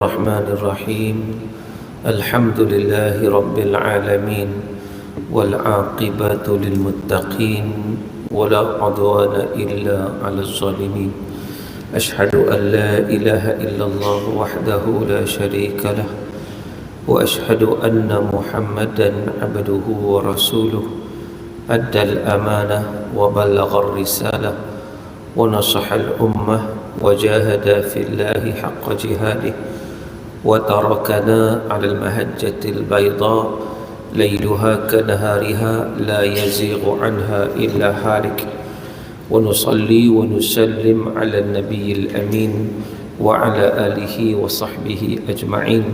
الرحمن الرحيم الحمد لله رب العالمين والعاقبة للمتقين ولا عدوان إلا على الظالمين أشهد أن لا إله إلا الله وحده لا شريك له وأشهد أن محمدا عبده ورسوله أدى الأمانة وبلغ الرسالة ونصح الأمة وجاهد في الله حق جهاده وتركنا على المهجة البيضاء ليلها كنهارها لا يزيغ عنها إلا هالك ونصلي ونسلم على النبي الأمين وعلى آله وصحبه أجمعين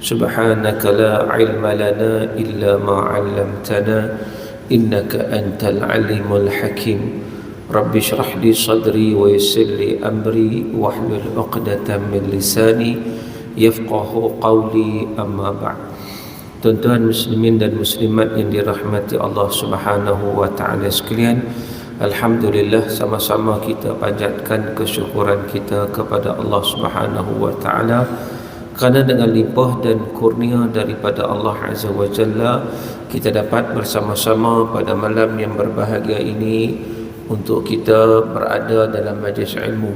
سبحانك لا علم لنا إلا ما علمتنا إنك أنت العليم الحكيم رب اشرح لي صدري ويسر لي أمري واحلل عقدة من لساني yafqahu qawli amma ba'd. Tuan-tuan muslimin dan muslimat yang dirahmati Allah Subhanahu wa taala sekalian, alhamdulillah sama-sama kita panjatkan kesyukuran kita kepada Allah Subhanahu wa taala kerana dengan limpah dan kurnia daripada Allah Azza wa Jalla kita dapat bersama-sama pada malam yang berbahagia ini untuk kita berada dalam majlis ilmu.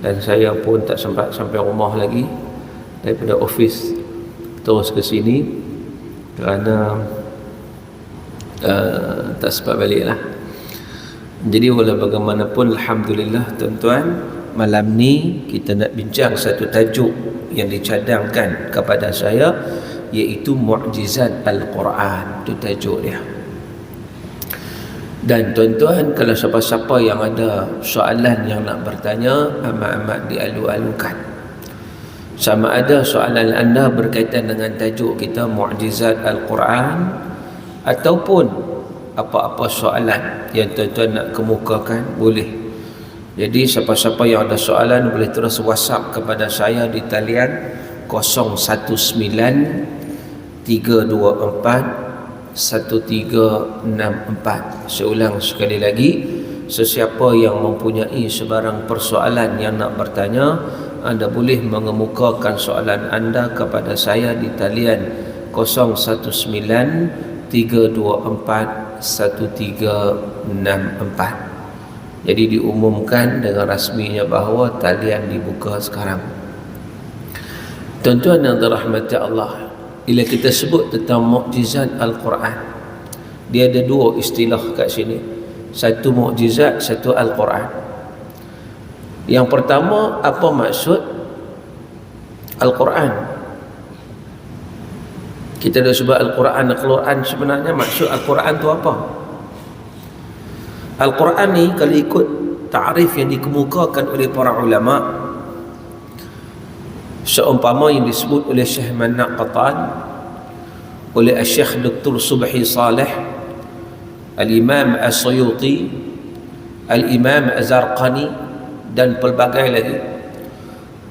Dan saya pun tak sempat sampai rumah lagi daripada ofis terus ke sini kerana tak sempat balik lah. Jadi walau bagaimanapun alhamdulillah tuan-tuan, malam ni kita nak bincang satu tajuk yang dicadangkan kepada saya, iaitu Mu'jizat Al-Quran. Itu tajuk dia. Dan tuan-tuan, kalau siapa-siapa yang ada soalan yang nak bertanya, amat-amat dialu-alukan. Sama ada soalan anda berkaitan dengan tajuk kita Mu'jizat Al-Quran, ataupun apa-apa soalan yang tuan-tuan nak kemukakan, boleh. Jadi siapa-siapa yang ada soalan boleh terus WhatsApp kepada saya di talian 019 324 1364. Saya ulang sekali lagi, sesiapa yang mempunyai sebarang persoalan yang nak bertanya, anda boleh mengemukakan soalan anda kepada saya di talian 019 324 1364. Jadi diumumkan dengan rasminya bahawa talian dibuka sekarang. Tuan-tuan yang dirahmati Allah, bila kita sebut tentang Mu'jizat Al-Quran, dia ada dua istilah kat sini. Satu Mu'jizat, satu Al-Quran. Yang pertama, apa maksud Al-Quran? Kita dah sebut Al-Quran. Al-Quran sebenarnya maksud Al-Quran tu apa? Al-Quran ni kalau ikut ta'rif yang dikemukakan oleh para ulama, seumpama yang disebut oleh Syekh Manna Qatan, oleh Syekh Dr. Subhi Saleh, Al-Imam As-Suyuti, Al-Imam Az-Zarqani dan pelbagai lagi,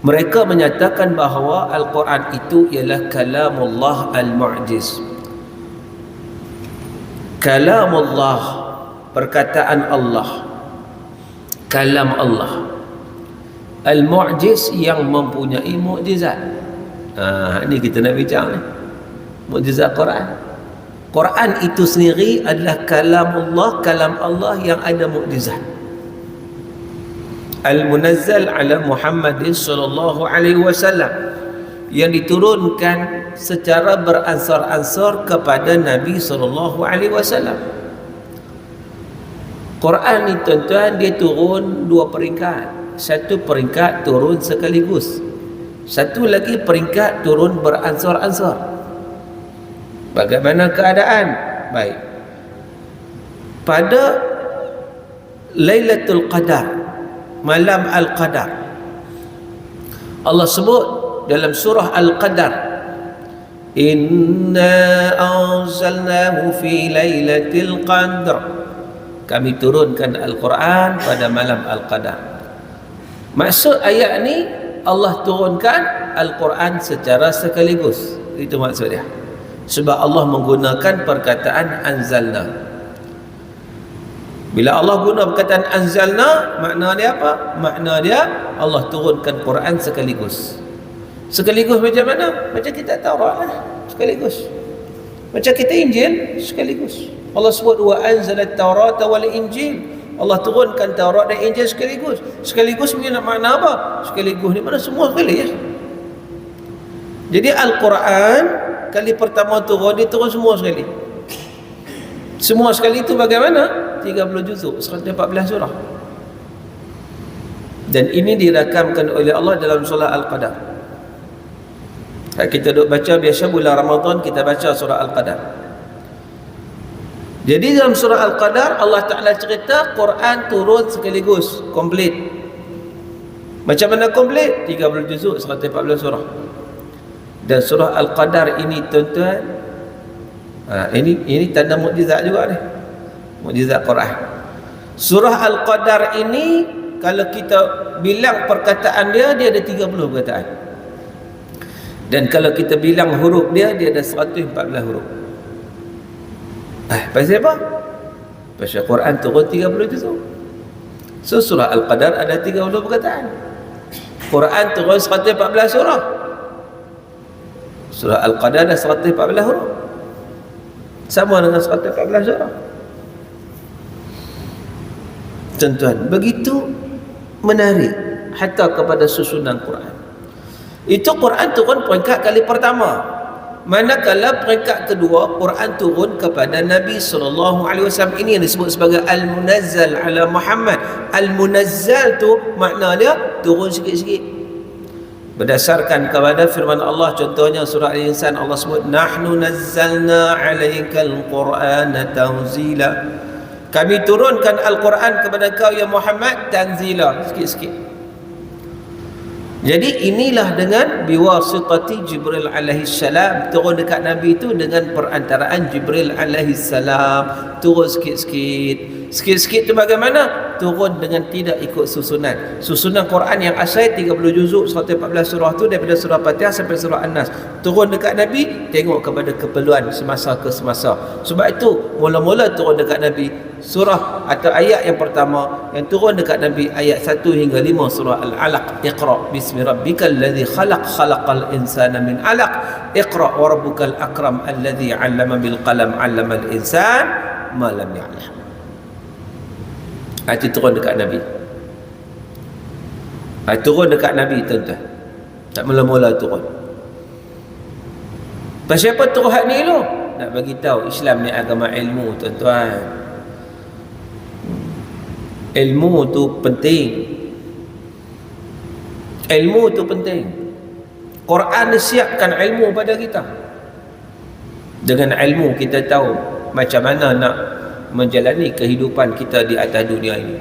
mereka menyatakan bahawa Al-Quran itu ialah kalamullah al-mu'jiz. Kalamullah, perkataan Allah, kalam Allah, al-mu'jiz, yang mempunyai mukjizat. Ini kita nak bincang ni, mukjizat Quran. Quran itu sendiri adalah kalamullah, kalam Allah yang ada mukjizat. Al-Munazzal ala Muhammadin sallallahu alaihi wasallam, yang diturunkan secara beransur-ansur kepada Nabi sallallahu alaihi wasallam. Quran ni tuan-tuan, dia turun dua peringkat. Satu peringkat turun sekaligus, satu lagi peringkat turun beransur-ansur. Bagaimana keadaan? Baik, pada Lailatul Qadar, malam Al-Qadar, Allah sebut dalam surah Al-Qadar, inna anzalnahu fi lailatul qadr, kami turunkan Al-Quran pada malam Al-Qadar. Maksud ayat ni, Allah turunkan Al-Quran secara sekaligus. Itu maksud dia. Sebab Allah menggunakan perkataan anzalna. Bila Allah guna perkataan anzalna, makna dia apa? Makna dia Allah turunkan Quran sekaligus. Sekaligus macam mana? Macam kita Taurat lah, sekaligus. Macam kita Injil, sekaligus. Allah sebut wa anzalat Taurata wal Injil. Allah turunkan Taurat dan Injil sekaligus. Sekaligus punya makna apa? Sekaligus ni mana semua sekali ya. Jadi Al-Quran kali pertama turun, dia turun semua sekali. Semua sekali itu bagaimana? 30 juzuk, 114 surah. Dan ini dirakamkan oleh Allah dalam surah Al-Qadar. Kita duk baca biasa bulan Ramadan, kita baca surah Al-Qadar. Jadi dalam surah Al-Qadar Allah Ta'ala cerita Quran turun sekaligus, komplit. Macam mana komplit? 30 juzuk, 114 surah. Dan surah Al-Qadar ini tuan-tuan, ini tanda mukjizat juga ni, mukjizat Quran. Surah Al-Qadar ini kalau kita bilang perkataan dia ada 30 perkataan. Dan kalau kita bilang huruf dia ada 114 huruf. Pasal apa? Pasal Quran turun 30 juzuk. So surah Al-Qadar ada 30 perkataan. Quran turun 114 surah. Surah Al-Qadar ada 114 huruf. Sama dengan 114 surah. Tuan-tuan, begitu menarik hatta kepada susunan Quran. Itu Quran turun peringkat kali pertama. Manakala peringkat kedua Quran turun kepada Nabi SAW. Ini yang disebut sebagai Al-Munazzal ala Muhammad. Al-Munazzal tu makna dia turun sikit-sikit. Berdasarkan kepada firman Allah, contohnya surah Al-Insan, Allah sebut nahnu nazzalna 'alaikal Qur'ana tanzila. Kami turunkan Al-Quran kepada kau ya Muhammad tanzila, sikit-sikit. Jadi inilah dengan biwasitati Jibril alaihi salam, turun dekat Nabi itu dengan perantaraan Jibril alaihi salam, turun sikit-sikit. Sikit-sikit itu bagaimana? Turun dengan tidak ikut susunan. Susunan Quran yang asal 30 juzuk, 114 surah tu daripada surah Fatihah sampai surah An-Nas. Turun dekat Nabi, tengok kepada keperluan semasa ke semasa. Sebab itu mula-mula turun dekat Nabi surah atau ayat yang pertama yang turun dekat Nabi ayat 1 hingga 5 surah Al-Alaq. Iqra bismi rabbikal ladzi khalaq, khalaqal insana min 'alaq. Iqra wa rabbukal akram alladzi 'allama bil qalam 'allamal insan ma lam ya'lam. Itu turun dekat Nabi. Turun dekat Nabi tuan-tuan. Tak mula-mula turun. Pasal apa turun hak ni lu? Nak bagi tahu Islam ni agama ilmu tuan-tuan. Ilmu tu penting. Ilmu tu penting. Quran siapkan ilmu pada kita. Dengan ilmu kita tahu macam mana nak menjalani kehidupan kita di atas dunia ini.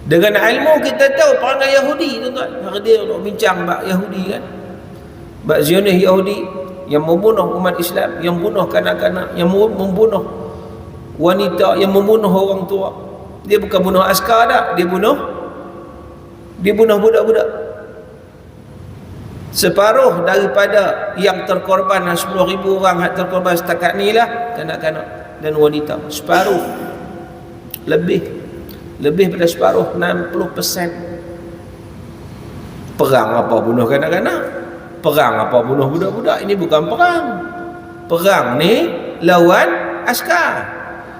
Dengan ilmu kita tahu perangai Yahudi tuan-tuan. Hari dia nak bincang bab Yahudi kan. Bab Zionis Yahudi yang membunuh umat Islam, yang membunuh kanak-kanak, yang membunuh wanita, yang membunuh orang tua. Dia bukan bunuh askar dah, dia bunuh budak-budak. Separuh daripada yang terkorban 10,000 orang yang terkorban setakat ni lah kanak-kanak dan wanita. Separuh, lebih pada separuh, 60%. Perang apa bunuh kanak-kanak? Perang apa bunuh budak-budak? Ini bukan perang. Perang ni lawan askar.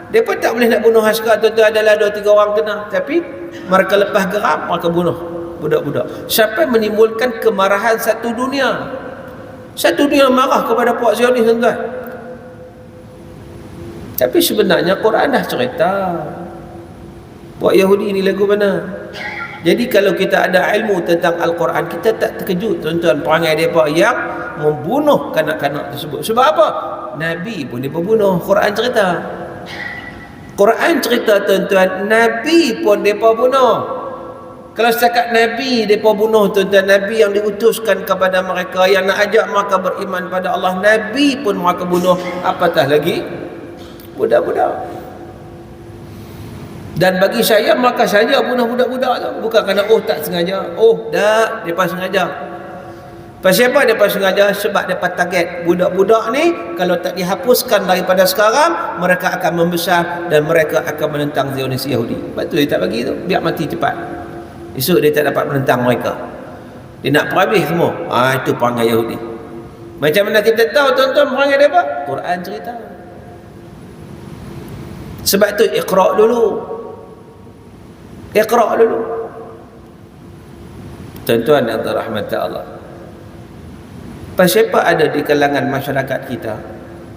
Mereka tak boleh nak bunuh askar, tuan-tuan, adalah 2-3 orang kena, tapi mereka lepas geram, mereka bunuh budak-budak. Sampai menimbulkan kemarahan satu dunia. Satu dunia marah kepada puak Zionis tuan-tuan. Tapi sebenarnya Quran dah cerita. Puak Yahudi ni lagu mana? Jadi kalau kita ada ilmu tentang Al-Quran, kita tak terkejut tuan-tuan perangai mereka yang membunuh kanak-kanak tersebut. Sebab apa? Nabi pun dia bunuh. Quran cerita. Quran cerita tuan-tuan, Nabi pun mereka bunuh. Kalau setakat Nabi mereka bunuh tuan-tuan, Nabi yang diutuskan kepada mereka, yang nak ajak mereka beriman pada Allah, Nabi pun mereka bunuh, apatah lagi budak-budak. Dan bagi saya, maka saja bunuh budak-budak tu. Bukan kerana tak sengaja. Tak, mereka sengaja. Pasal apa mereka sengaja? Sebab mereka target budak-budak ni, kalau tak dihapuskan daripada sekarang, mereka akan membesar dan mereka akan menentang Zionis Yahudi. Sebab tu dia tak bagi tu, biar mati cepat. Esok dia tak dapat menentang mereka. Dia nak perhabis semua. Itu perangai Yahudi. Macam mana kita tahu tuan-tuan perangai dia apa? Quran cerita. Sebab tu iqra' dulu. Iqra' dulu. Tuan-tuan yang dirahmati Allah. Siapa ada di kalangan masyarakat kita?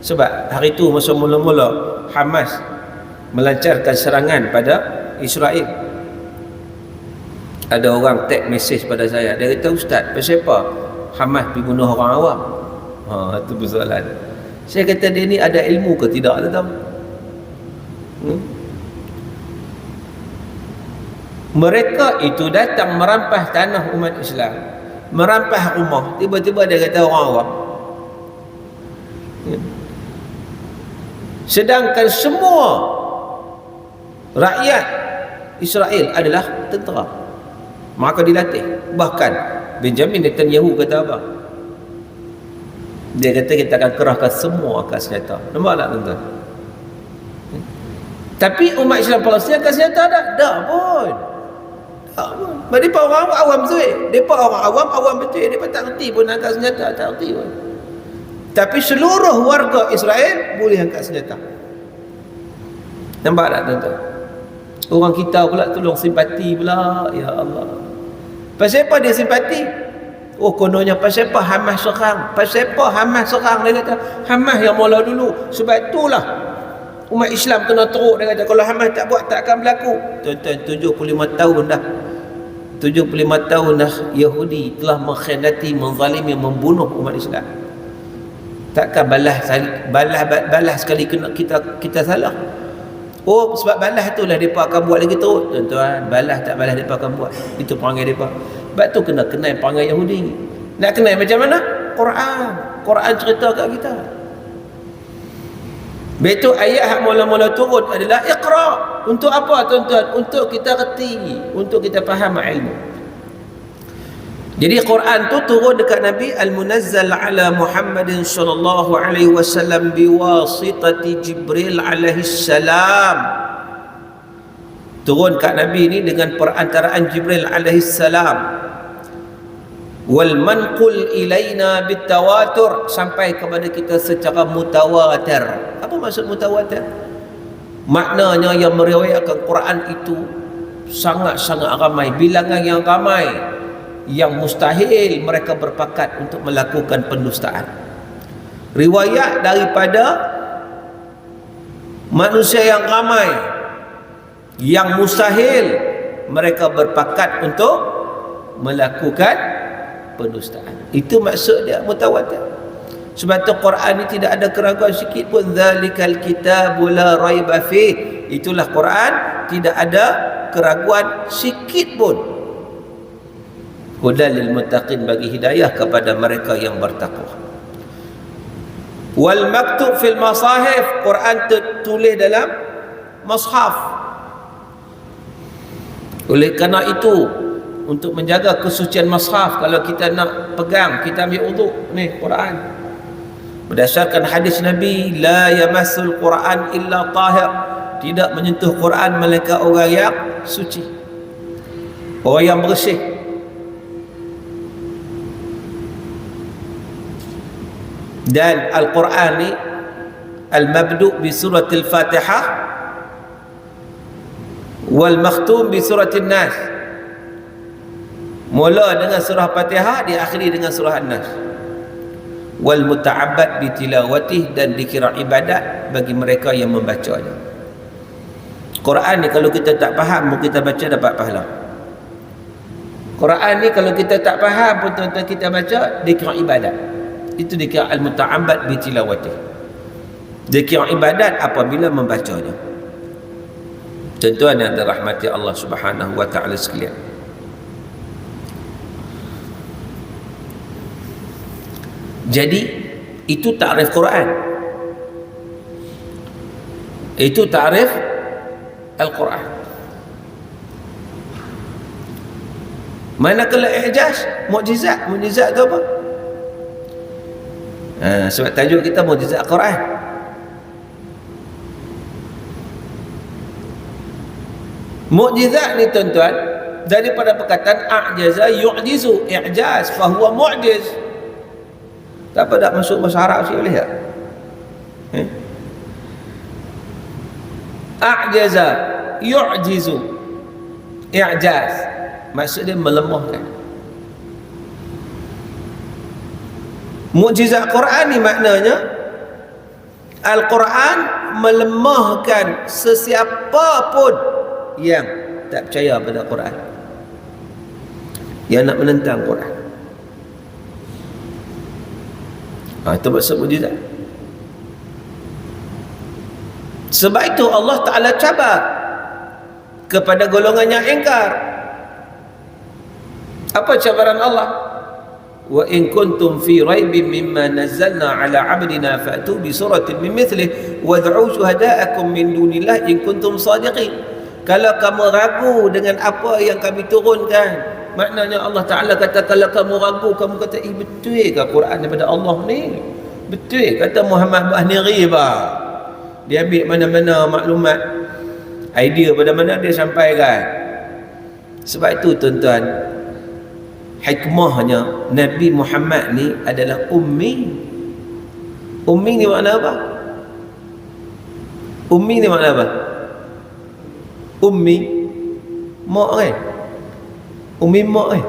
Sebab hari itu masa mula-mula Hamas melancarkan serangan pada Israel, ada orang tag message pada saya. Dia kata, Ustaz, siapa Hamas pergi bunuh orang awam? Itu persoalan. Saya kata, dia ni ada ilmu ke tidak? Tahu? Mereka itu datang merampas tanah umat Islam, merampas rumah. Tiba-tiba dia kata orang awam. Sedangkan semua rakyat Israel adalah tentera, maka dilatih. Bahkan Benjamin Netanyahu kata apa? Dia kata kita akan kerahkan semua angkat senjata. Nampak tak tuan-tuan? Tapi umat Islam Palestin angkat senjata tak? Tak pun. Mereka orang awam betul. Mereka orang awam betul. Mereka tak kerti pun angkat senjata. Tak kerti pun. Tapi seluruh warga Israel boleh angkat senjata. Nampak tak tuan-tuan? Orang kita pula tolong simpati pula. Ya Allah. Pasal apa dia simpati? Oh, kononnya pasal apa Hamas serang? Pasal apa Hamas serang? Dia kata Hamas yang mula dulu. Sebab itulah umat Islam kena teruk. Dia kata kalau Hamas tak buat tak akan berlaku. Tuan-tuan, 75 tahun dah. 75 tahun dah Yahudi telah mengkhianati, menzalimi, membunuh umat Islam. Takkan balas sekali kena kita salah. Oh, sebab balas itulah mereka akan buat lagi teruk. Tuan-tuan, balas tak balas mereka akan buat. Itu perangai mereka. Sebab tu kena kenal perangai Yahudi. Nak kenal macam mana? Quran cerita kat kita. Betul, ayat yang mula-mula turun adalah iqra'. Untuk apa tuan-tuan? Untuk kita reti, untuk kita faham ilmu. Jadi Quran tu turun dekat Nabi, al-munazzal ala Muhammadin sallallahu alaihi wasallam biwasitati Jibril alaihi salam. Turun kat Nabi ni dengan perantaraan Jibril alaihi salam. Wal manqul ilaina bitawatur, sampai kepada kita secara mutawatir. Apa maksud mutawatir? Maknanya yang meriwayatkan Quran itu sangat-sangat ramai, bilangan yang ramai, yang mustahil mereka berpakat untuk melakukan pendustaan. Riwayat daripada manusia yang ramai, yang mustahil mereka berpakat untuk melakukan pendustaan. Itu maksud dia mutawatir. Sebab tu Quran ni tidak ada keraguan sikit pun. Zalikal kitabu la raiba fih. Itulah Quran, tidak ada keraguan sikit pun. Hudan lil muttaqin, bagi hidayah kepada mereka yang bertakwa. Wal maktub fil masahif, Quran tertulis dalam mushaf. Oleh kerana itu, untuk menjaga kesucian mushaf, kalau kita nak pegang, kita ambil uduk ni Quran. Berdasarkan hadis Nabi, la yamassul Quran illa tahir, tidak menyentuh Quran melainkan orang yang suci, orang yang bersih. Dan Al-Quran ni al-mabdu' bi suratil Fatihah wal makhtum bi suratil Nas. Mula dengan surah Fatihah, diakhiri dengan surah An-Nas. Wal muta'abbad bi tilawatih, dan dikira ibadat bagi mereka yang membacanya. Quran ni kalau kita tak faham, kita baca dapat pahala. Quran ni kalau kita tak faham pun tuan-tuan, kita baca, dikira ibadat. Itu dikira al-muta'abbad bi tilawatih. Dikira ibadat apabila membacanya. Tuan-tuan yang dirahmati Allah Subhanahu wa taala sekalian. Jadi itu takrif Quran. Itu takrif Al-Quran. Manakala i'jaz, mukjizat. Mukjizat tu apa? Sebab tajuk kita mukjizat Quran. Mukjizat ni tuan-tuan, daripada perkataan a'jaza yu'jizu, i'jaz fahuwa mu'jiz. Tak apa, tak masuk bahasa Arab sih boleh tak? A'jaza yu'jizu, i'jaz maksud dia melemahkan. Mukjizat Quran ni maknanya Al-Quran melemahkan sesiapa pun yang tak percaya pada Quran, yang nak menentang Quran. Itu maksud mukjizat. Sebab itu Allah Ta'ala cabar kepada golongan yang ingkar. Apa cabaran Allah? Wa in kuntum fi raibin mimma nazzalna ala 'abdina fa'tu bi suratin min mithlihi wad'u syuhada'akum min dunillah in kuntum shadiqin. Kalau kamu ragu dengan apa yang kami turunkan, maknanya Allah Ta'ala kata kalau kamu ragu, kamu kata betul ke Quran daripada Allah ni? Betul kata Muhammad Bahniri bah. Dia ambil mana-mana maklumat, idea pada mana dia sampaikan. Sebab itu tuan-tuan, hikmahnya Nabi Muhammad ni adalah ummi. Ummi ni makna apa? Ummi ni makna apa? Ummi mak kan? Ummi mak kan?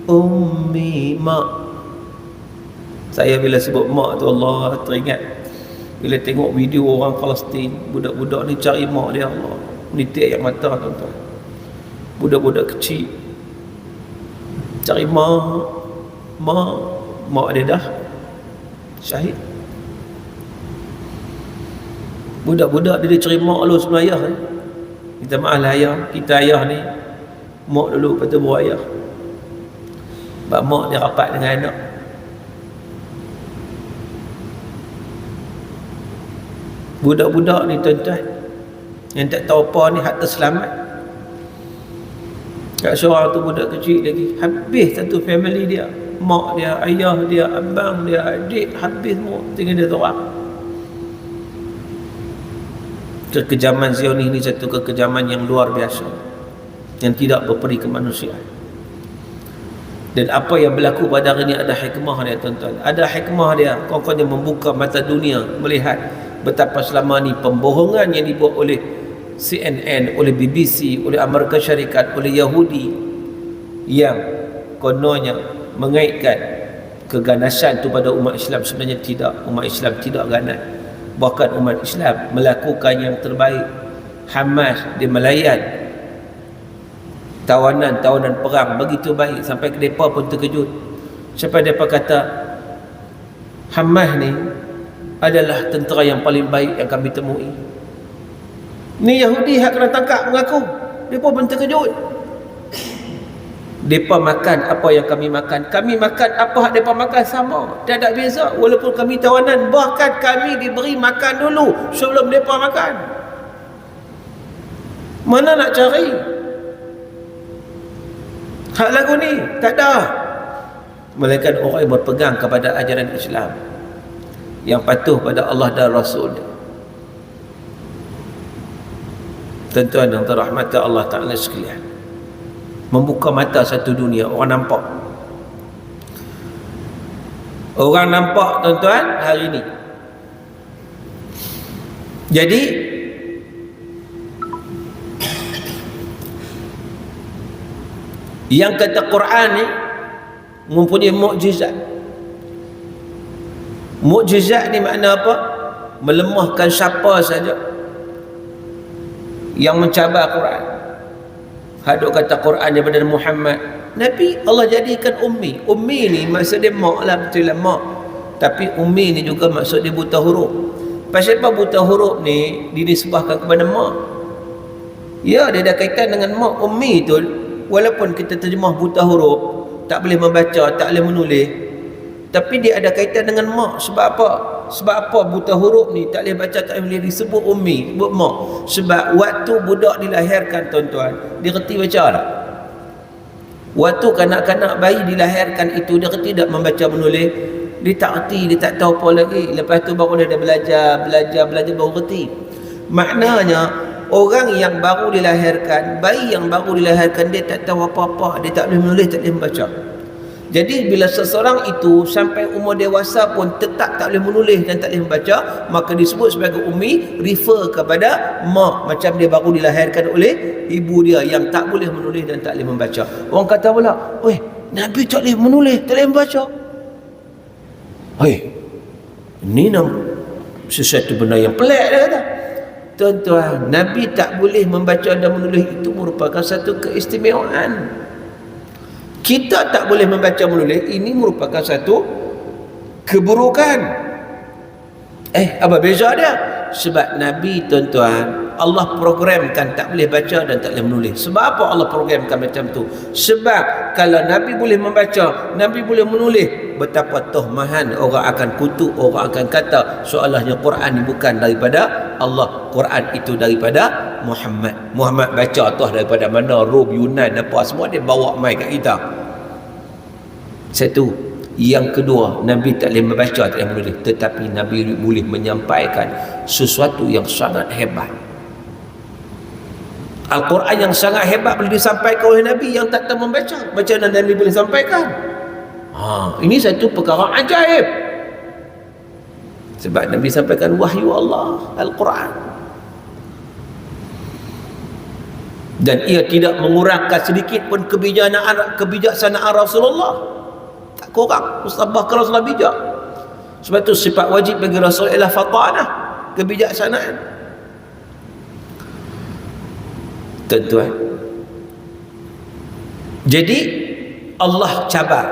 Ummi mak. Saya bila sebut mak tu Allah teringat bila tengok video orang Palestin, budak-budak ni cari mak dia, Allah menitik air mata tuan-tuan. Budak-budak kecil cari mak dia dah syahid. Budak-budak dia cari mak lu sebelum ayah ni. Minta maaf lah ayah, kita ayah ni mak dulu lepas tu baru ayah. Sebab mak dia rapat dengan anak. Budak-budak ni tuan-tuan yang tak tahu apa ni hak terselamat. Kat seorang tu budak kecil lagi, habis satu family dia, mak dia, ayah dia, abang dia, adik, habis semua tinggal dia seorang. Kekejaman Zionis ni satu kekejaman yang luar biasa, yang tidak berperi kemanusiaan. Dan apa yang berlaku pada hari ini ada hikmah dia tuan-tuan. Ada hikmah dia, kawan-kawan yang membuka mata dunia melihat betapa selama ni pembohongan yang dibuat oleh CNN, oleh BBC, oleh Amerika Syarikat, oleh Yahudi yang kononnya mengaitkan keganasan itu pada umat Islam. Sebenarnya tidak, umat Islam tidak ganas. Bahkan umat Islam melakukan yang terbaik. Hamas dia melayan tawanan perang begitu baik sampai mereka pun terkejut. Sampai mereka kata Hamas ni adalah tentera yang paling baik yang kami temui. Ni Yahudi hak kena tangkap mengaku. Mereka pun terkejut. Mereka makan apa yang kami makan. Kami makan apa yang mereka makan sama. Tak ada beza. Walaupun kami tawanan, bahkan kami diberi makan dulu sebelum mereka makan. Mana nak cari hak lagu ni? Tak ada. Melainkan orang yang berpegang kepada ajaran Islam, yang patuh pada Allah dan Rasul. Tuan-tuan yang terrahmati Allah Ta'ala sekalian, membuka mata satu dunia. Orang nampak tuan-tuan hari ini. Jadi yang kata Quran ni mempunyai mukjizat. Mukjizat ni makna apa? Melemahkan siapa saja yang mencabar Quran. Haduk kata Quran daripada Muhammad, Nabi Allah jadikan ummi. Ummi ni maksud dia mak lah, betul lah mak. Tapi ummi ni juga maksud dia buta huruf. Pasal apa buta huruf ni dinisbahkan kepada mak? Ya, dia ada kaitan dengan mak. Ummi tu walaupun kita terjemah buta huruf, tak boleh membaca, tak boleh menulis, tapi dia ada kaitan dengan mak. Sebab apa? Sebab apa buta huruf ni tak boleh baca, tak boleh disebut ummi, sebut mak? Sebab waktu budak dilahirkan tuan-tuan, dia reti baca tak? Waktu kanak-kanak bayi dilahirkan itu, dia reti tak membaca menulis? Dia tak reti, dia tak tahu apa lagi. Lepas tu baru dia belajar baru reti. Maknanya orang yang baru dilahirkan, bayi yang baru dilahirkan, dia tak tahu apa-apa, dia tak boleh menulis, tak boleh membaca. Jadi bila seseorang itu sampai umur dewasa pun tetap tak boleh menulis dan tak boleh membaca, maka disebut sebagai ummi, refer kepada mak, macam dia baru dilahirkan oleh ibu dia yang tak boleh menulis dan tak boleh membaca. Orang kata pula, "Oi, Nabi tak boleh menulis, tak boleh membaca." Hei, ini sesuatu benda yang pelik, dia kata. Tuan-tuan, Nabi tak boleh membaca dan menulis itu merupakan satu keistimewaan. Kita tak boleh membaca menulis, ini merupakan satu keburukan. Apa beza dia? Sebab Nabi, tuan-tuan, Allah programkan tak boleh baca dan tak boleh menulis. Sebab apa Allah programkan macam tu? Sebab kalau Nabi boleh membaca, Nabi boleh menulis, betapa tohmahan orang akan kutuk, orang akan kata seolahnya Quran ni bukan daripada Allah, Quran itu daripada Muhammad. Muhammad baca toh daripada mana, Rom, Yunan, apa semua dia bawa mai kat kita. Satu. Yang kedua, Nabi tak boleh membaca, tak boleh menulis, tetapi Nabi boleh menyampaikan sesuatu yang sangat hebat. Al-Quran yang sangat hebat boleh disampaikan oleh Nabi yang tak tahu membaca. Macam mana Nabi boleh sampaikan? Ini satu perkara ajaib. Sebab Nabi sampaikan wahyu Allah, Al-Quran. Dan ia tidak mengurangkan sedikit pun kebijaksanaan Rasulullah. Tak kurang. Mustabah kalau Rasulullah bijak. Sebab itu sifat wajib bagi Rasul ialah fatanah, kebijaksanaan. Tuan-tuan, jadi Allah cabar.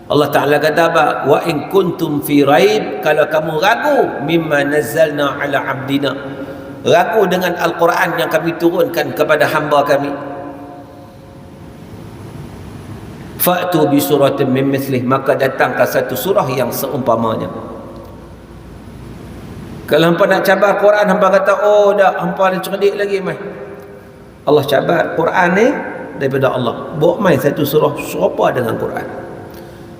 Allah Ta'ala kata apa? Wa in kuntum fi raib, kalau kamu ragu mimma nazzalna ala abdina, ragu dengan Al-Quran yang kami turunkan kepada hamba kami, fa'tu bi suratin min mithlih, maka datangkan satu surah yang seumpamanya. Kalau hampa nak cabar Quran, hampa kata, oh dah, hampa ni cerdik lagi mai. Allah cabar Quran ni daripada Allah, bawa mai satu surah serupa dengan Quran.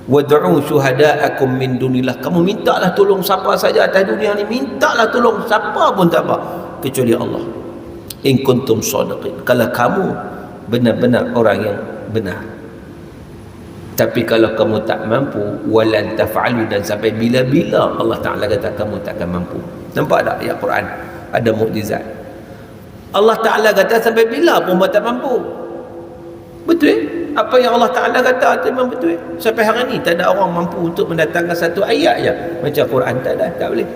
Wad'u syuhada'akum min dunillah, kamu mintalah tolong siapa saja atas dunia ni, mintalah tolong siapa pun tak apa kecuali Allah. In kuntum shadiqin, kalau kamu benar-benar orang yang benar. Tapi kalau kamu tak mampu, walan taf'alu, dan sampai bila-bila Allah Ta'ala kata kamu takkan mampu. Nampak tak ayat Quran ada mukjizat? Allah Ta'ala kata sampai bila pun tak mampu. Betul? Apa yang Allah Ta'ala kata itu memang betul. Sampai hari ni tak ada orang mampu untuk mendatangkan satu ayat je macam Quran. Tak ada, tak boleh.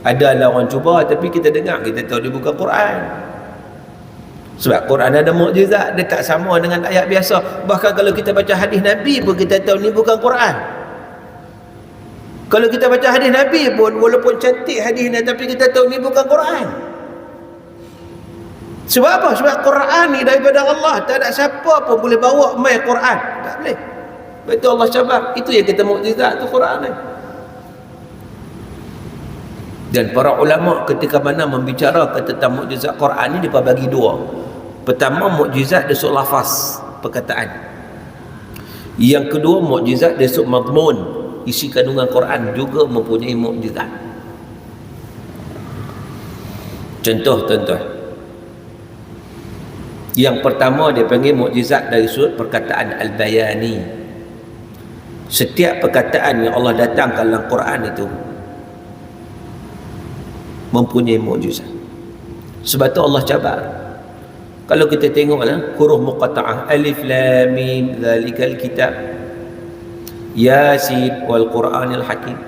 Adalah orang cuba, tapi kita dengar, kita tahu dia bukan Quran. Sebab Quran ada mukjizat, dia tak sama dengan ayat biasa. Bahkan kalau kita baca hadis Nabi pun kita tahu ni bukan Quran. Kalau kita baca hadis Nabi pun, walaupun cantik hadisnya, tapi kita tahu ni bukan Quran. Sebab apa? Sebab Quran ni daripada Allah, tak ada siapa pun boleh bawa mai Quran, tak boleh. Betul Allah cabar. Itu yang kita mukjizat tu Quran ni. Dan para ulama ketika mana membicarakan tentang mukjizat Quran ni, mereka bagi dua. Pertama, mukjizat dari sudut lafaz, perkataan. Yang kedua, mukjizat dari sudut madmun, isi kandungan Quran juga mempunyai mukjizat. Contoh, tuan-tuan, yang pertama dia panggil mukjizat dari sudut perkataan al-bayani. Setiap perkataan yang Allah datangkan dalam Quran itu mempunyai mukjizat. Sebab tu Allah cabar. Kalau kita tengoklah huruf muqatta'ah, alif lam mim zalikal kitab, yasin wal qur'anil hakim,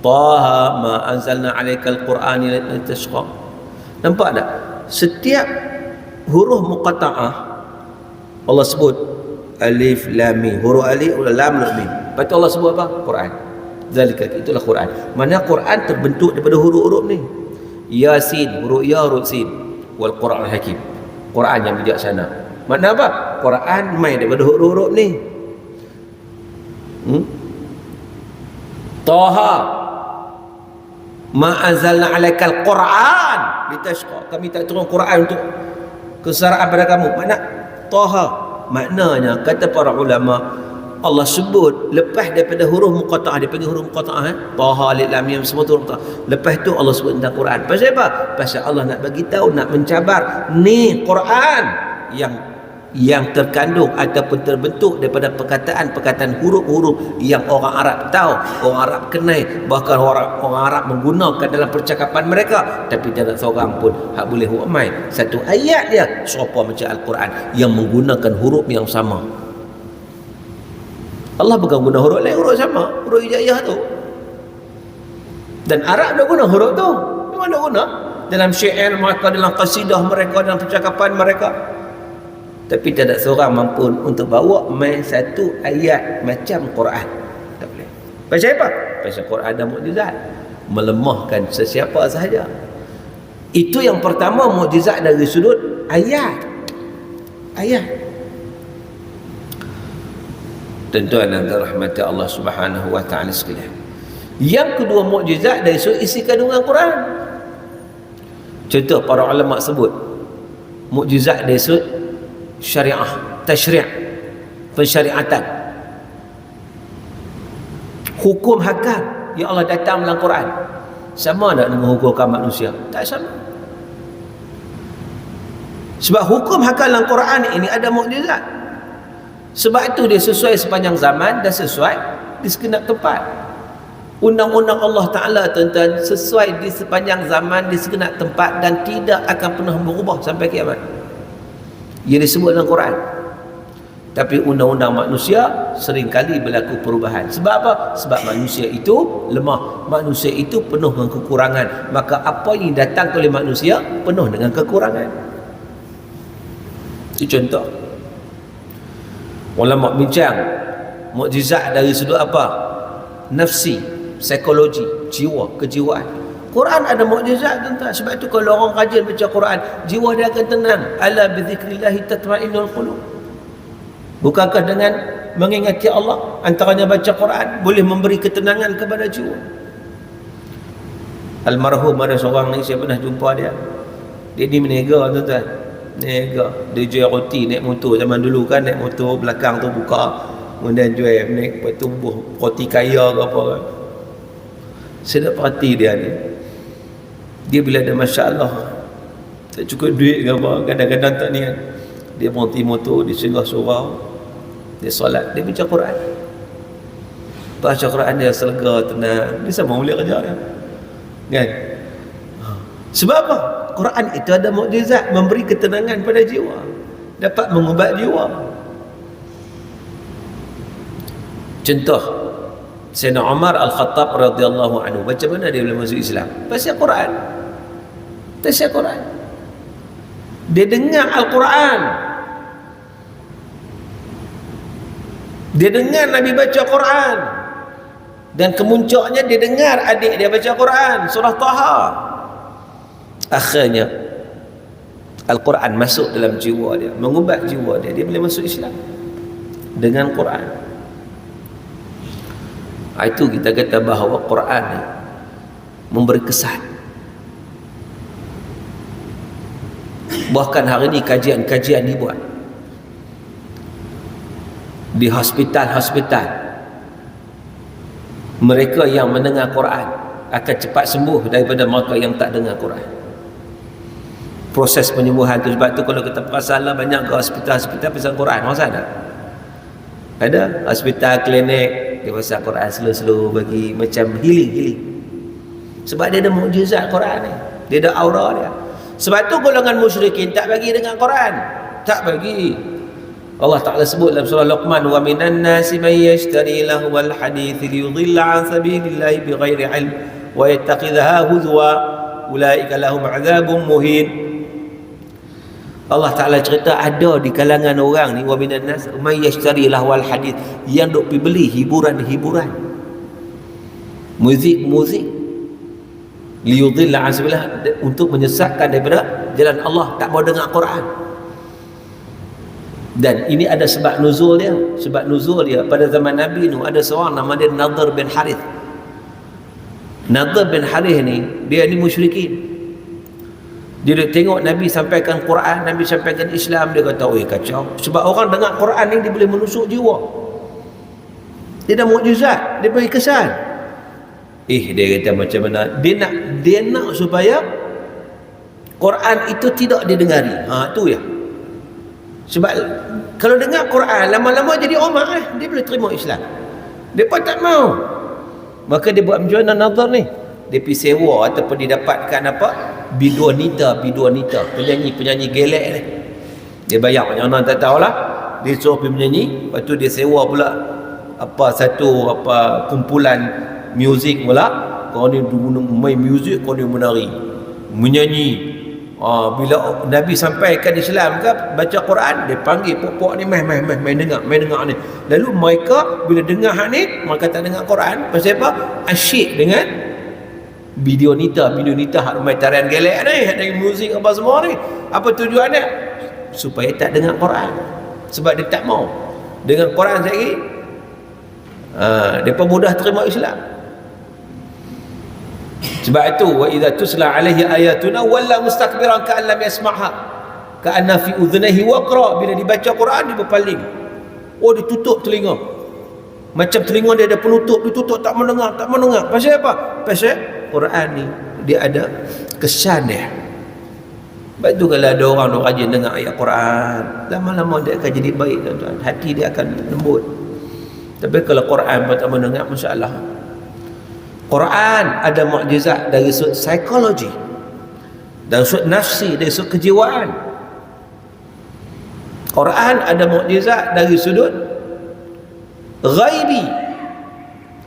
taha ma anzalna 'alaikal qur'ana litashqa. Nampak tak? Setiap huruf muqatta'ah Allah sebut alif lam mim, huruf alif lam mim. Lepas tu Allah sebut apa? Quran. Zalika, itulah Quran. Mana Quran terbentuk daripada huruf-huruf ni. Yasin, huruf ya, huruf sin, wal Quran hakim, Quran yang bijaksana. Makna apa? Quran main daripada huruf-huruf ni. Taha ma anzalna 'alaikal Quran litashqa, kami tak turun Quran untuk kesengsaraan pada kamu. Makna Taha, maknanya kata para ulama, Allah sebut lepas daripada huruf muqatta'ah, dia panggil huruf muqatta'ah, Taha, Alif, Lam, Mim, semua tu huruf muqatta'ah. Lepas tu Allah sebut tentang Quran. Pasal apa? Pasal Allah nak bagi tahu, nak mencabar, ni Quran yang terkandung ataupun terbentuk daripada perkataan-perkataan huruf-huruf yang orang Arab tahu, orang Arab kenal, bahkan orang Arab menggunakan dalam percakapan mereka, tapi tidak seorang pun hak boleh ramai satu ayat dia serupa macam Al-Quran yang menggunakan huruf yang sama. Allah bukan guna huruf lain, huruf sama, huruf hijaiyah tu. Dan Arab dah guna huruf tu. Memang dah guna dalam syair mereka, dalam qasidah mereka, dalam percakapan mereka. Tapi tidak seorang mampu untuk bawa main satu ayat macam Quran. Tak boleh. Pasal apa? Pasal Quran ada mukjizat, melemahkan sesiapa sahaja. Itu yang pertama, mukjizat dari sudut ayat. Tentu adalah rahmat Allah Subhanahu wa taala sekalian. Yang kedua, mukjizat dari sudut isi kandungan Quran. Contoh para ulama sebut mukjizat dari sudut syariah, tasyri', pensyariatan, hukum hakam yang Allah datang dalam Quran. Sama tak dengan hukum hakam manusia? Tak sama. Sebab hukum hakam dalam Quran ini ada mukjizat. Sebab itu dia sesuai sepanjang zaman dan sesuai di segenap tempat. Undang-undang Allah Ta'ala, tuan-tuan, sesuai di sepanjang zaman, di segenap tempat, dan tidak akan pernah berubah sampai kiamat. Ia disebut dalam Quran. Tapi undang-undang manusia seringkali berlaku perubahan. Sebab apa? Sebab manusia itu lemah, manusia itu penuh dengan kekurangan. Maka apa yang datang oleh manusia penuh dengan kekurangan. Itu contoh. Ulama bincang mukjizat dari sudut apa? Nafsi, psikologi, jiwa, kejiwaan. Quran ada mukjizat, tuan-tuan. Sebab itu kalau orang rajin baca Quran, jiwa dia akan tenang. Ala bizikrillah tatma'innul qulub. Bukankah dengan mengingati Allah, antaranya baca Quran, boleh memberi ketenangan kepada jiwa? Almarhum ada seorang ni, saya pernah jumpa dia. Dia ni menega, tuan-tuan. Menega. Dia jual roti naik motor. Zaman dulu kan naik motor, belakang tu buka, kemudian jual naik, lepas tu buh roti kaya ke apa kan. Saya dah perhati dia ni. Dia bila ada masalah, tak cukup duit ke apa, kadang-kadang tak niat, dia berhenti motor, dia singgah surau, dia solat, dia baca Quran. Baca Quran dia selega, tenang, dia sama boleh kerja dia kan. Sebab apa? Quran itu ada mukjizat, memberi ketenangan pada jiwa, dapat mengubat jiwa. Contoh Sayyidina Umar Al-Khattab radhiyallahu anhu, macam mana dia boleh masuk Islam? Pasal Quran. Pasal Quran. Dia dengar Al-Quran. Dia dengar Nabi baca Quran. Dan kemuncaknya dia dengar adik dia baca Quran, surah Taha. Akhirnya Al-Quran masuk dalam jiwa dia, mengubat jiwa dia, dia boleh masuk Islam dengan Quran. Itu kita kata bahawa Quran ni memberi kesan. Bahkan hari ini kajian-kajian dibuat di hospital-hospital. Mereka yang mendengar Quran akan cepat sembuh daripada mereka yang tak dengar Quran. Proses penyembuhan tu. Sebab tu kalau kita perasan lah, banyak ke hospital-hospital pasal Quran. Masa ada hospital, klinik, dia pasal Quran slow-slow, bagi macam healing. Sebab dia ada mukjizat Quran ni, dia ada aura dia. Sebab tu golongan musyrikin tak bagi dengan Quran, tak bagi. Allah Ta'ala sebut dalam surah Luqman, wa minan nasi man yashtari lahwal hadith liyudilla an sabilillahi bighairi ilm wa yattakhidhaha huzwa ulaika lahum azabun muhin. Allah Ta'ala cerita ada di kalangan orang ni, wa minan nas may yashtari lahwal hadith, yang duk pergi beli hiburan-hiburan, muzik liyudilla an sabilillah, untuk menyesatkan daripada jalan Allah, tak mau dengar Quran. Dan ini ada sebab nuzul dia. Sebab nuzul dia pada zaman Nabi Nuh, ada seorang nama dia Nadhr bin Harith. Nadhr bin Harith ni, dia ni musyrikin. Dia tengok Nabi sampaikan Quran, Nabi sampaikan Islam, dia kata, oi kacau. Sebab orang dengar Quran ni, dia boleh menusuk jiwa. Dia dah mukjizat, dia bagi kesan. Dia kata macam mana? Dia nak supaya Quran itu tidak didengari. Tu ya. Sebab kalau dengar Quran lama-lama jadi omak dia boleh terima Islam. Dia pun tak mau. Maka dia buat macam mana nazar ni? Dia pergi sewa ataupun didapatkan apa? Biduanita, penyanyi gelek ni. Dia bayar macam mana tak tahulah. Dia suruh pergi menyanyi, lepas tu dia sewa pula satu kumpulan muzik pula. Kau ni main muzik, kau ni menari, menyanyi. Bila Nabi sampaikan Islam ke baca Quran, dia panggil pokok ni main dengar ni. Lalu mereka bila dengar hak ni, mereka tak dengar Quran. Pasal apa? Asyik dengan Biduanita hak main tarian gelek ni, hak dengan muzik apa semua ni. Apa tujuan dia? Supaya tak dengar Quran. Sebab dia tak mau dengan Quran lagi. Dia pun mudah terima Islam. Sebab itu wa idza tusla alaihi ayatuna walla mustakbiran ka'an lam yasma'ha ka'anna fi udhunayhi waqra. Bila dibaca Quran dia berpaling. Dia tutup telinga. Macam telinga dia ada penutup, ditutup tak mendengar. Pasal apa? Pasal Quran ni dia ada kesan dia. Sebab itu kalau ada orang yang rajin dengar ayat Quran, lama-lama dia akan jadi baik, tuan-tuan. Hati dia akan lembut. Tapi kalau Quran pun tak mendengar, masalah. Quran ada mukjizat dari sudut psikologi, dari sudut nafsi, dari sudut kejiwaan. Quran ada mukjizat dari sudut ghaibi.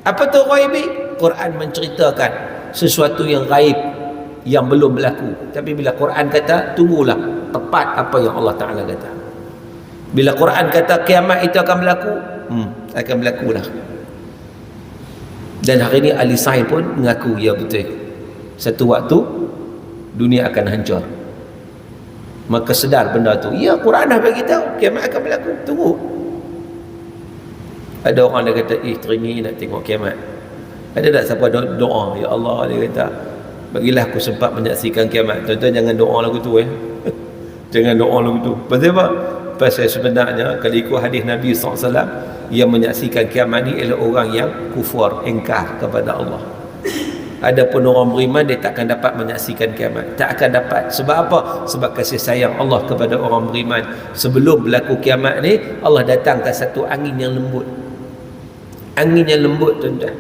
Apa tu ghaibi? Quran menceritakan sesuatu yang gaib, yang belum berlaku. Tapi bila Quran kata, tunggulah tepat apa yang Allah Ta'ala kata. Bila Quran kata kiamat itu akan berlaku, akan berlakulah. Dan hari ini ahli sains pun mengaku ya betul, satu waktu dunia akan hancur. Maka sedar benda tu. Ya, Quran dah bagi tahu kiamat akan berlaku, tunggu. Ada orang dia kata teringin nak tengok kiamat. Ada tak siapa doa, ya Allah, dia kata bagilah aku sempat menyaksikan kiamat. Tuan-tuan jangan doa lagu tu jangan doa lagu tu. Pasal apa? Pasal sebenarnya kalau ikut hadis Nabi SAW, yang menyaksikan kiamat ni ialah orang yang kufur, engkar kepada Allah. Adapun orang beriman, dia tak akan dapat menyaksikan kiamat. Tak akan dapat. Sebab apa? Sebab kasih sayang Allah kepada orang beriman. Sebelum berlaku kiamat ni, Allah datangkan satu angin yang lembut. Angin yang lembut, tuan-tuan.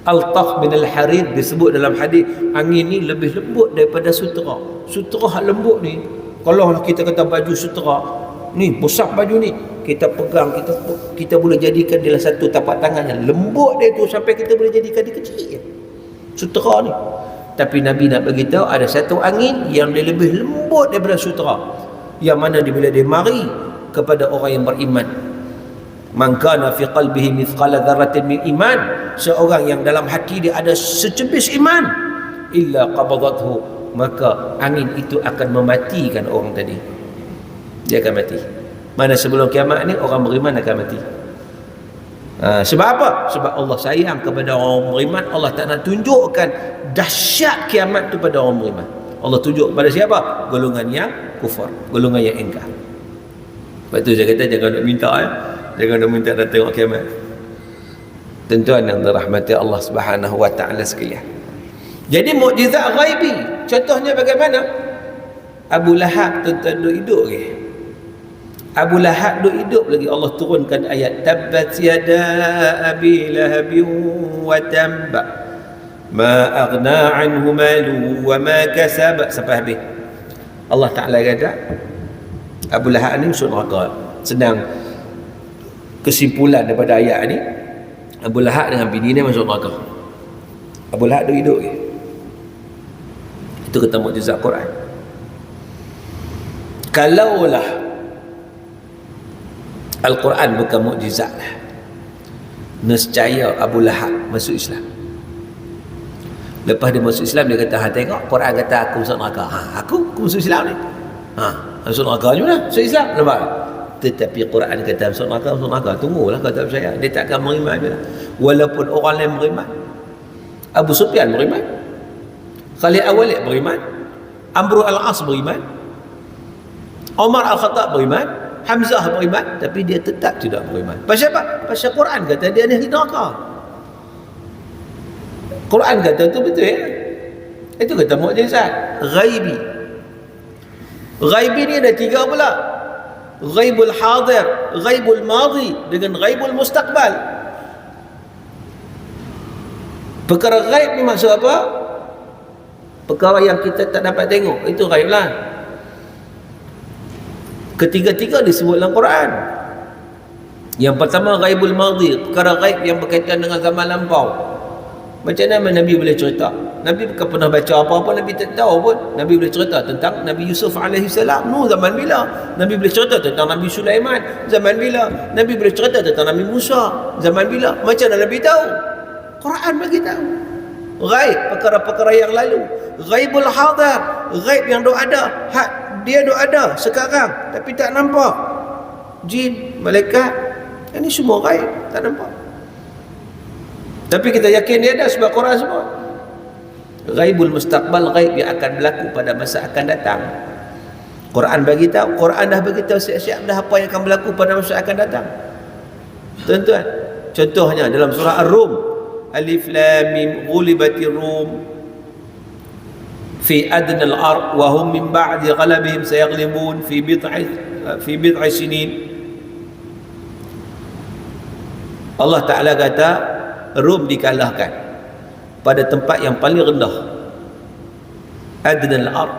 Al-Taq bin al-Harid disebut dalam hadis, angin ni lebih lembut daripada sutera. Sutera yang lembut ni, kalau kita kata baju sutera ni, besar baju ni, kita pegang, kita boleh jadikan dia satu tapak tangan yang lembut dia tu, sampai kita boleh jadikan dia kecil sutera ni. Tapi Nabi nak beritahu ada satu angin yang dia lebih lembut daripada sutera, yang mana bila dia mari kepada orang yang beriman, man kana fi qalbihi mithqala dzarratin min iman, seorang yang dalam hati dia ada secebis iman, illa qabadathu, maka angin itu akan mematikan orang tadi. Dia akan mati. Mana sebelum kiamat ni orang beriman akan mati. Sebab apa? Sebab Allah sayang kepada orang beriman. Allah tak nak tunjukkan dahsyat kiamat tu pada orang beriman. Allah tunjuk kepada siapa? Golongan yang kufur, golongan yang engkar. Sebab tu saya kata jangan nak minta jangan nak minta nak tengok kiamat. Tuan-tuan yang dirahmati Allah Subhanahu wa taala sekalian. Jadi mukjizat ghaibi, contohnya bagaimana? Abu Lahab tuan-tuan hidup ke? Abu Lahab duk hidup lagi, Allah turunkan ayat tabbat yada abi lahabin wa tabba ma aghna anhu malu wa ma kasab, sampai habis. Allah Ta'ala kata Abu Lahab ni masuk neraka. Sedang kesimpulan daripada ayat ni, Abu Lahab dengan bini dia masuk neraka. Abu Lahab duk hidup ke? Itu kata mukjizat Quran. Kalaulah Al-Quran bukan mukjizat, nescaya Abu Lahab masuk Islam. Lepas dia masuk Islam, dia kata, tengok Quran kata aku masuk neraka. Aku masuk Islam ni. Masuk neraka je lah, masuk Islam. Nampak? Tetapi Quran kata masuk neraka. Tunggulah, kau tak percaya. Dia tak akan beriman je lah. Walaupun orang lain beriman. Abu Sufyan beriman, Khalid Al-Walid beriman, Amr al-As beriman, Umar Al-Khattab beriman, Hamzah beriman tapi dia tetap tidak beriman. Pasal apa? Pasal Quran kata dia ahli neraka. Quran kata tu betul ya. Itu kata mukjizat ghaibi. Ghaibi ni ada 3 pula. Ghaibul hadir, ghaibul madhi dengan ghaibul mustaqbal. Perkara ghaib ni maksud apa? Perkara yang kita tak dapat tengok, itu ghaib lah. Ketiga-tiga disebut dalam Quran. Yang pertama ghaibul madhi, perkara ghaib yang berkaitan dengan zaman lampau. Macam mana Nabi boleh cerita? Nabi bukan pernah baca apa-apa, Nabi tak tahu pun. Nabi boleh cerita tentang Nabi Yusuf AS. Zaman bila? Nabi boleh cerita tentang Nabi Sulaiman. Zaman bila? Nabi boleh cerita tentang Nabi Musa. Zaman bila? Macam mana Nabi tahu? Quran bagi tahu. Ghaib, perkara-perkara yang lalu. Ghaibul hadir, ghaib yang dok ada. Dia dok ada sekarang tapi tak nampak. Jin, malaikat, ini semua ghaib, tak nampak. Tapi kita yakin dia ada sebab Quran semua. Ghaibul mustaqbal, ghaib yang akan berlaku pada masa akan datang. Quran bagi tahu, Quran dah bagi tahu siap-siap dah apa yang akan berlaku pada masa akan datang. Tuan-tuan, contohnya dalam surah Ar-Rum, Alif Lam Mim, ghulibatir Rum fi adna al-ard wa hum min ba'di ghalabihim sayaghlibun fi bid'i sinin. Allah Ta'ala kata Rum dikalahkan pada tempat yang paling rendah, adna al-ard.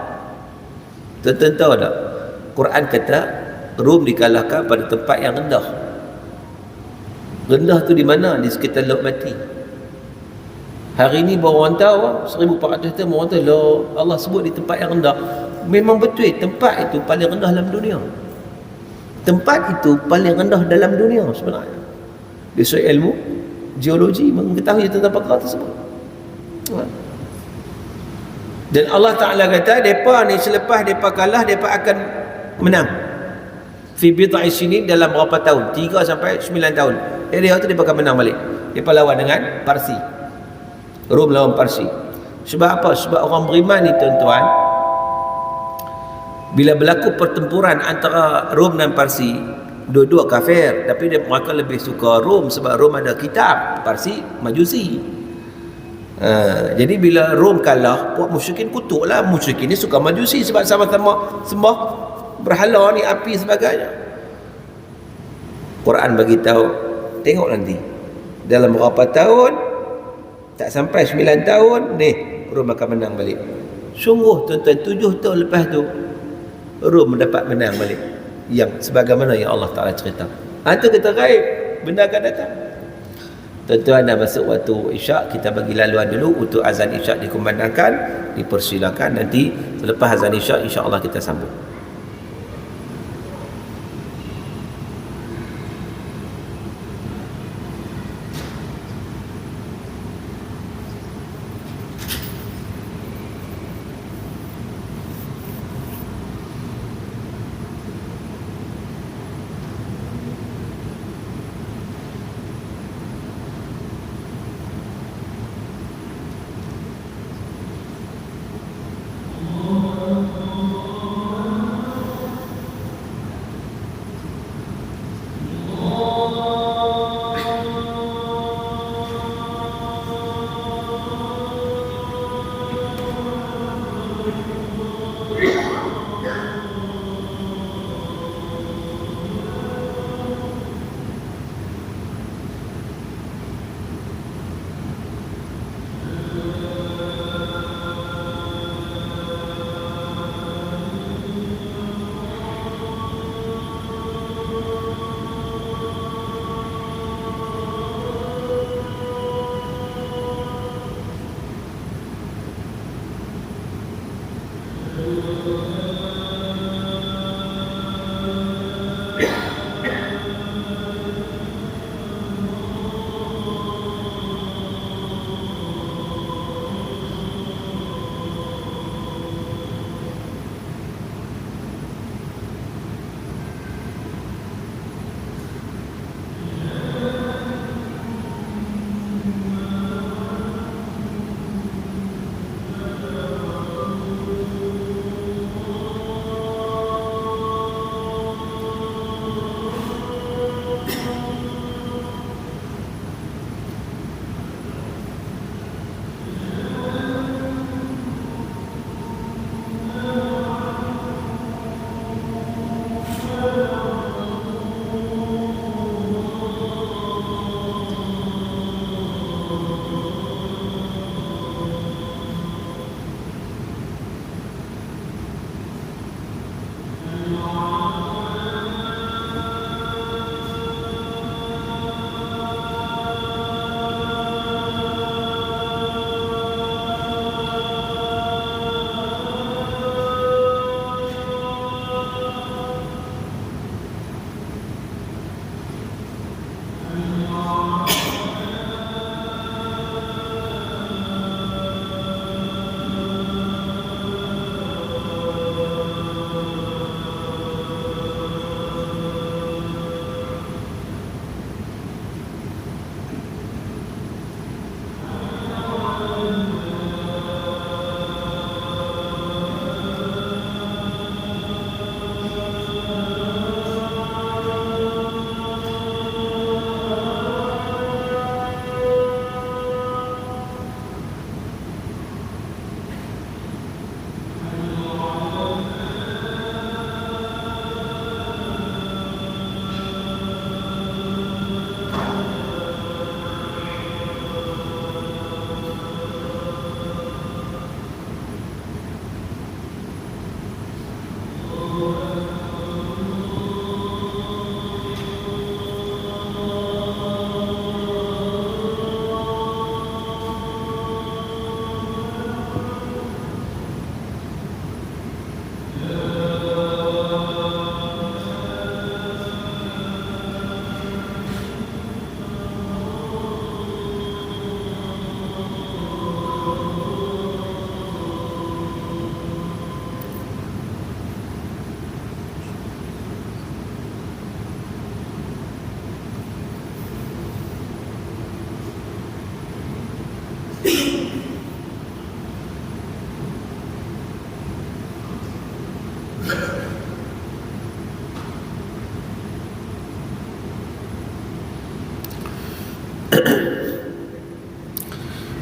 Tuan-tuan tahu tak? Quran kata Rum dikalahkan pada tempat yang rendah. Rendah tu di mana? Di sekitar Laut Mati. Hari ni baru orang tahu, 1400 tahun orang tahu Allah sebut di tempat yang rendah. Memang betul, tempat itu paling rendah dalam dunia. Tempat itu paling rendah dalam dunia sebenarnya. Besok ilmu geologi mengetahui tentang perkara tersebut. Dan Allah Ta'ala kata mereka ni selepas mereka kalah, mereka akan menang fi bid'i sinin, dalam berapa tahun, 3 sampai 9 tahun. Dia tu mereka akan menang balik. Mereka lawan dengan Parsi. Rom lawan Parsi. Sebab apa? Sebab orang beriman ni tuan-tuan, bila berlaku pertempuran antara Rom dan Parsi, dua-dua kafir, tapi mereka lebih suka Rom sebab Rom ada kitab, Parsi Majusi. Jadi bila Rom kalah, puak musyrikin kutuklah. Musyrikin ni suka Majusi sebab sama-sama sembah berhala ni, api sebagainya. Quran bagi tahu, tengok nanti dalam berapa tahun, tak sampai 9 tahun ni Rom akan menang balik. Sungguh tuan-tuan, 7 tahun lepas tu Rom mendapat menang balik, yang sebagaimana yang Allah Ta'ala cerita. Itu kita gaib, benda akan datang. Tuan-tuan dah masuk waktu isyak, kita bagi laluan dulu untuk azan isyak dikumandangkan. Dipersilakan, nanti selepas azan isyak insya-Allah kita sambung.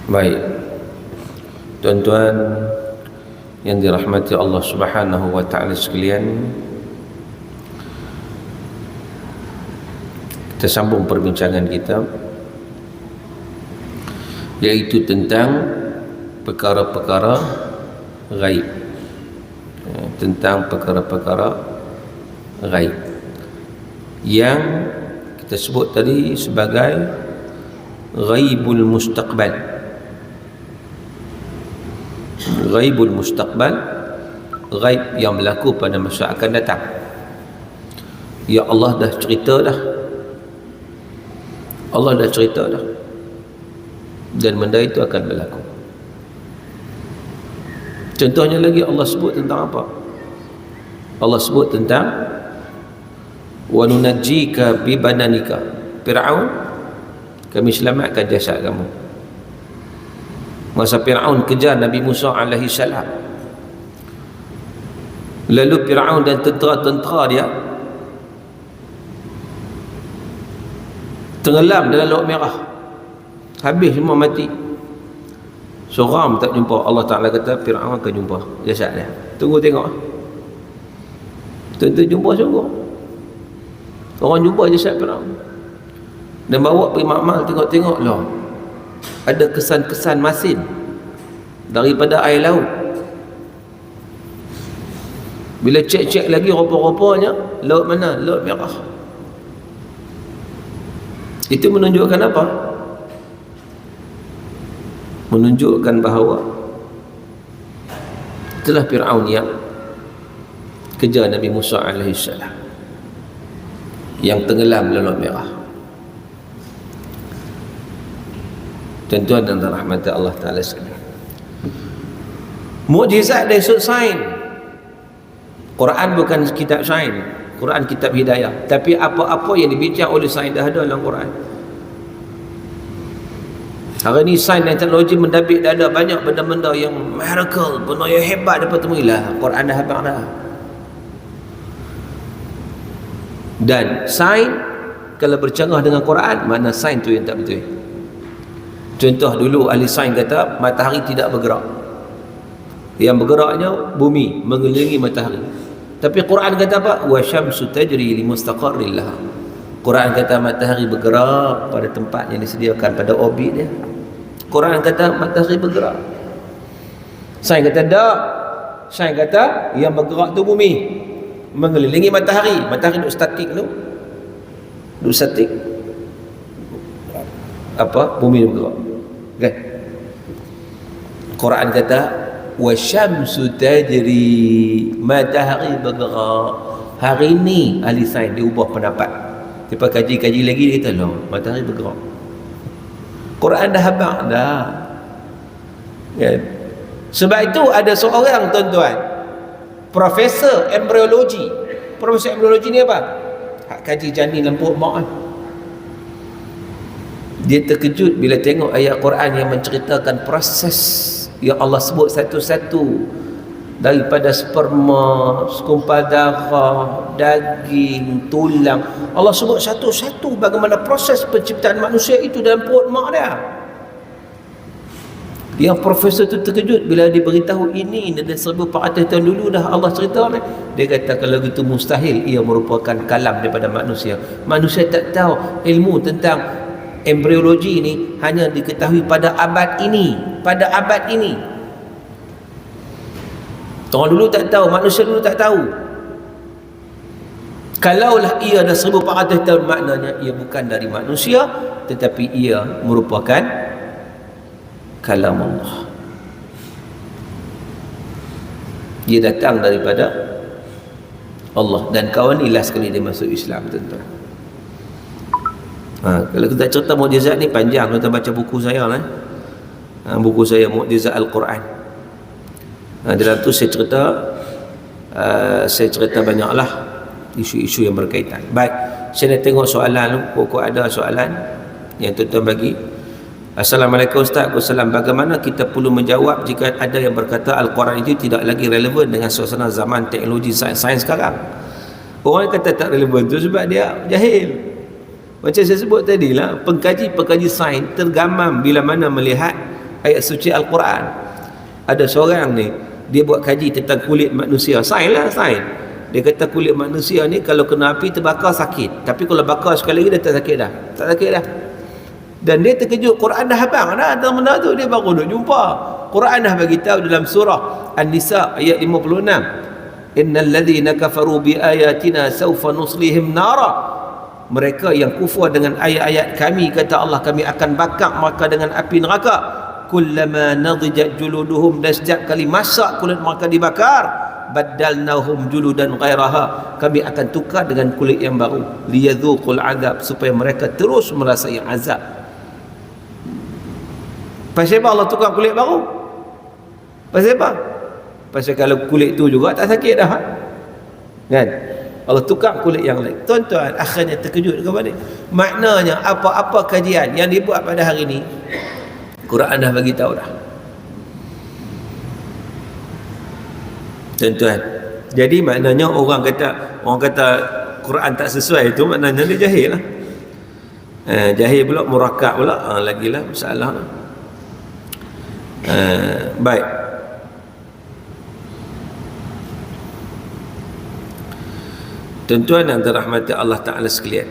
Baik, tuan-tuan yang dirahmati Allah Subhanahu wa taala sekalian, kita sambung perbincangan kita, iaitu tentang perkara-perkara ghaib. Tentang perkara-perkara ghaib yang kita sebut tadi sebagai ghaibul mustaqbal. Ghaibul mustaqbal, ghaib yang berlaku pada masa akan datang. Ya Allah dah cerita dah, Allah dah cerita dah, dan benda itu akan berlaku. Contohnya lagi, Allah sebut tentang apa? Allah sebut tentang wa nunajjika bi bananika. Firaun, kami selamatkan jasad kamu. Masa Firaun kejar Nabi Musa alaihi salam, lalu Firaun dan tentera-tentera dia tenggelam dalam Laut Merah, habis semua mati. Seorang tak jumpa. Allah Ta'ala kata Firaun akan jumpa jasad dia. Tunggu tengok, tentu jumpa sungguh. Orang jumpa jasad Firaun dan bawa pergi makmal, tengok-tengok lah, ada kesan-kesan masin daripada air laut. Bila cek-cek lagi, rupa-rupanya laut mana? Laut Merah. Itu menunjukkan apa? Menunjukkan bahawa itulah Firaun yang kejar Nabi Musa AS, yang tenggelam dalam Laut Merah. Tuan-tuan dan rahmat Allah Ta'ala sekalian, mukjizat dari sudut sains. Quran bukan kitab sains, Quran kitab hidayah. Tapi apa-apa yang dibincang oleh sains dah ada dalam Quran. Hari ni sains dan teknologi mendapik dah ada banyak benda-benda yang miracle, benda yang hebat dapat temuilah. Quran dah habaq dah. Dan sains kalau bercanggah dengan Quran, mana sains tu yang tak betul. Contoh dulu ahli sains kata matahari tidak bergerak, yang bergeraknya bumi mengelilingi matahari. Tapi Quran kata apa? Wa syamsu tajri li mustaqarrin laha. Quran kata matahari bergerak pada tempat yang disediakan, pada orbit dia. Quran kata matahari bergerak. Sains kata tak. Sains kata yang bergerak tu bumi mengelilingi matahari. Matahari duduk statik tu, duduk statik, apa? Bumi bergerak. Okay. Quran kata wa syamsu tajri, matahari bergerak. Hari ni ahli sains dia ubah pendapat. Lepas kaji-kaji lagi dia kata loh, matahari bergerak. Quran dah habaq dah. Kan? Sebab itu ada seorang, tuan-tuan, profesor embryologi. Profesor embryologi ni apa? Hak kaji janin dalam perut mak. Dia terkejut bila tengok ayat Quran yang menceritakan proses yang Allah sebut satu-satu, daripada sperma, segumpal darah, daging, tulang. Allah sebut satu-satu bagaimana proses penciptaan manusia itu dalam perut mak dia. Yang profesor tu terkejut bila diberitahu ini dari 1400 tahun dulu dah Allah cerita ni. Dia kata kalau gitu mustahil ia merupakan kalam daripada manusia. Manusia tak tahu ilmu tentang embryologi ini hanya diketahui pada abad ini, pada abad ini. Orang dulu tak tahu, manusia dulu tak tahu. Kalaulah ia dah 1400 tahun, maknanya ia bukan dari manusia, tetapi ia merupakan kalam Allah. Dia datang daripada Allah. Dan kawan ni last kali dia masuk Islam, tuan-tuan. Kalau kita cerita mukjizat ni panjang. Kita baca buku saya lah. Buku saya Mukjizat Al-Quran. Dalam tu saya cerita banyaklah isu-isu yang berkaitan. Baik, saya nak tengok soalan. Pokok ada soalan yang tuan-tuan bagi. Assalamualaikum Ustaz. Waalaikumsalam. Bagaimana kita perlu menjawab jika ada yang berkata Al-Quran itu tidak lagi relevan dengan suasana zaman teknologi sains sekarang? Orang kata tak relevan tu sebab dia jahil. Macam saya sebut tadi lah, pengkaji-pengkaji sains tergamam bila mana melihat ayat suci Al-Quran. Ada seorang ni, dia buat kaji tentang kulit manusia, sains lah, sains. Dia kata kulit manusia ni kalau kena api terbakar sakit, tapi kalau bakar sekali lagi dia tak sakit dah, tak sakit dah. Dan dia terkejut, Quran dah habang dah atas benda tu, dia baru nak jumpa. Quran dah bagi tahu dalam surah An-Nisa ayat 56, innal ladzina kafaru bi ayatina sawfa nuslihim nara. Mereka yang kufur dengan ayat-ayat kami, kata Allah, kami akan bakar mereka dengan api neraka. Kullama nadijat juluduhum, dan setiap kali masak kulit mereka dibakar, baddalnahum juludan ghairaha, kami akan tukar dengan kulit yang baru, liyadzuqul azab, supaya mereka terus merasai azab. Pasal apa Allah tukar kulit baru? Pasal apa? Pasal kalau kulit tu juga tak sakit dah, kan? Allah tukar kulit yang lain. Tuan-tuan, akhirnya terkejut kepada ni. Maknanya apa-apa kajian yang dibuat pada hari ni, Quran dah bagi tahu dah. Tuan-tuan, jadi maknanya orang kata Quran tak sesuai, itu maknanya dia jahil lah. Jahil pula, murakab pula, lagilah masalah lah. Baik. Tuan-tuan yang dirahmati Allah Ta'ala sekalian,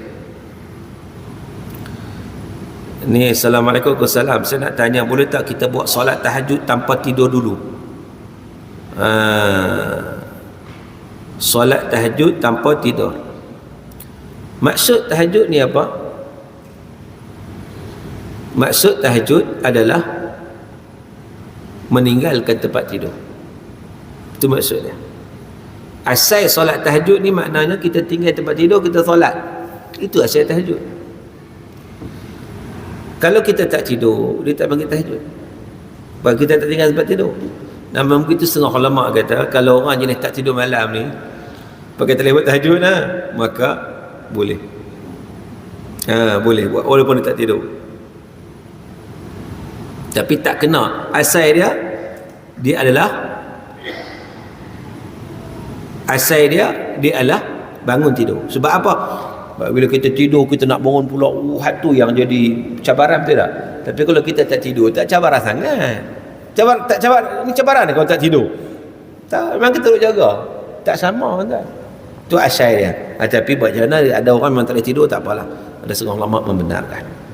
ni Assalamualaikum warahmatullahi wabarakatuh. Saya nak tanya, boleh tak kita buat solat tahajud tanpa tidur dulu? Solat tahajud tanpa tidur, maksud tahajud ni apa? Maksud tahajud adalah meninggalkan tempat tidur. Itu maksudnya. Asal solat tahajud ni maknanya kita tinggal tempat tidur, kita solat. Itu asal tahajud. Kalau kita tak tidur, dia tak panggil tahajud. Sebab kita tak tinggal tempat tidur. Namun begitu setengah ulama kata, kalau orang jenis tak tidur malam ni pakai telefon tahajud lah, maka boleh. Boleh buat walaupun dia tak tidur. Tapi tak kena. Asal dia adalah bangun tidur. Sebab apa? Sebab bila kita tidur, kita nak bangun pula, tu yang jadi cabaran, betul tak? Tapi kalau kita tak tidur, tak cabaran sangat. Ni cabaran kalau tak tidur. Tak, memang kita nak jaga. Tak sama kan? Itu asal dia. Tapi buat macam mana ada orang memang tak boleh tidur, tak apalah. Ada setengah ulama membenarkan.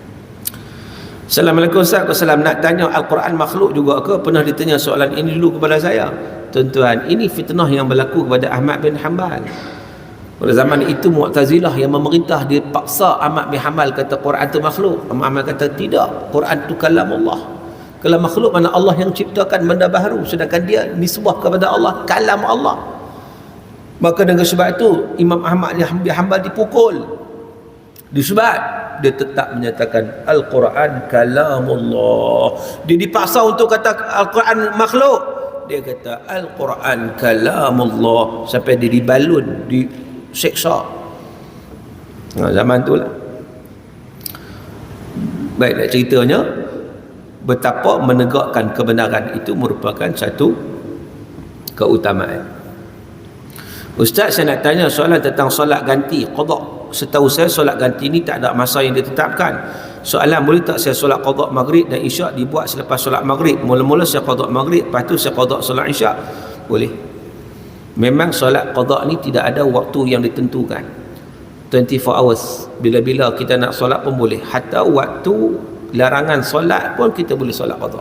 Assalamualaikum Ustaz. Nak tanya, Al-Quran makhluk juga ke? Pernah ditanya soalan ini dulu kepada saya. Tuan-tuan, ini fitnah yang berlaku kepada Ahmad bin Hanbal. Pada zaman itu Mu'tazilah yang memerintah, dia paksa Ahmad bin Hanbal kata Quran itu makhluk. Ahmad kata tidak, Quran itu kalam Allah. Kalau makhluk mana Allah yang ciptakan benda baru, sedangkan dia nisbah kepada Allah kalam Allah. Maka dengan sebab itu Imam Ahmad bin Hanbal dipukul. Disebab dia tetap menyatakan Al-Quran kalamullah. Dia dipaksa untuk kata Al-Quran makhluk. Dia kata Al-Quran kalamullah, sampai dia dibalun, diseksa. Zaman tu lah. Baik, nak ceritanya betapa menegakkan kebenaran itu merupakan satu keutamaan. Ustaz, saya nak tanya soalan tentang solat ganti qada. Setahu saya solat ganti ni tak ada masa yang ditetapkan. Soalan, boleh tak saya solat qada maghrib dan isyak dibuat selepas solat maghrib? Mula-mula saya qada maghrib, lepas tu saya qada solat isyak. Boleh. Memang solat qada ni tidak ada waktu yang ditentukan. 24 hours. Bila-bila kita nak solat pun boleh. Hatta waktu larangan solat pun kita boleh solat qada.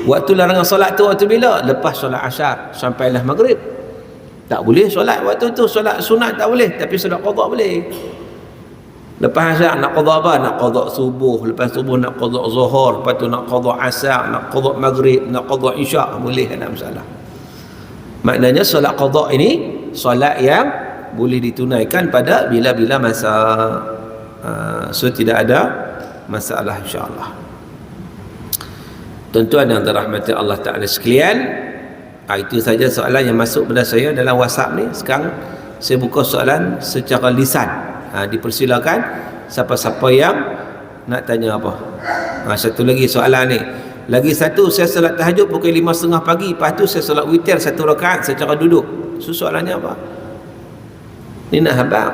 Waktu larangan solat tu waktu bila? Lepas solat asyar sampailah maghrib. Tak boleh solat waktu tu, solat sunat tak boleh, tapi solat qada boleh. Lepas asyar nak qada apa? Nak qada subuh, lepas subuh nak qada zuhur, lepas tu nak qada asar, nak qada maghrib, nak qada isyak, boleh, tak ada masalah. Maknanya solat qada ini solat yang boleh ditunaikan pada bila-bila masa. So tidak ada masalah, insya-Allah. Tuan-tuan yang dirahmati Allah Ta'ala sekalian, itu saja soalan yang masuk pada saya dalam WhatsApp ni. Sekarang saya buka soalan secara lisan. Dipersilakan siapa-siapa yang nak tanya apa. Satu lagi soalan ni. Lagi satu, saya solat tahajud pukul 5.30 pagi, lepas tu saya solat witir 1 rakaat secara duduk. So soalannya apa? Ni nak habaq?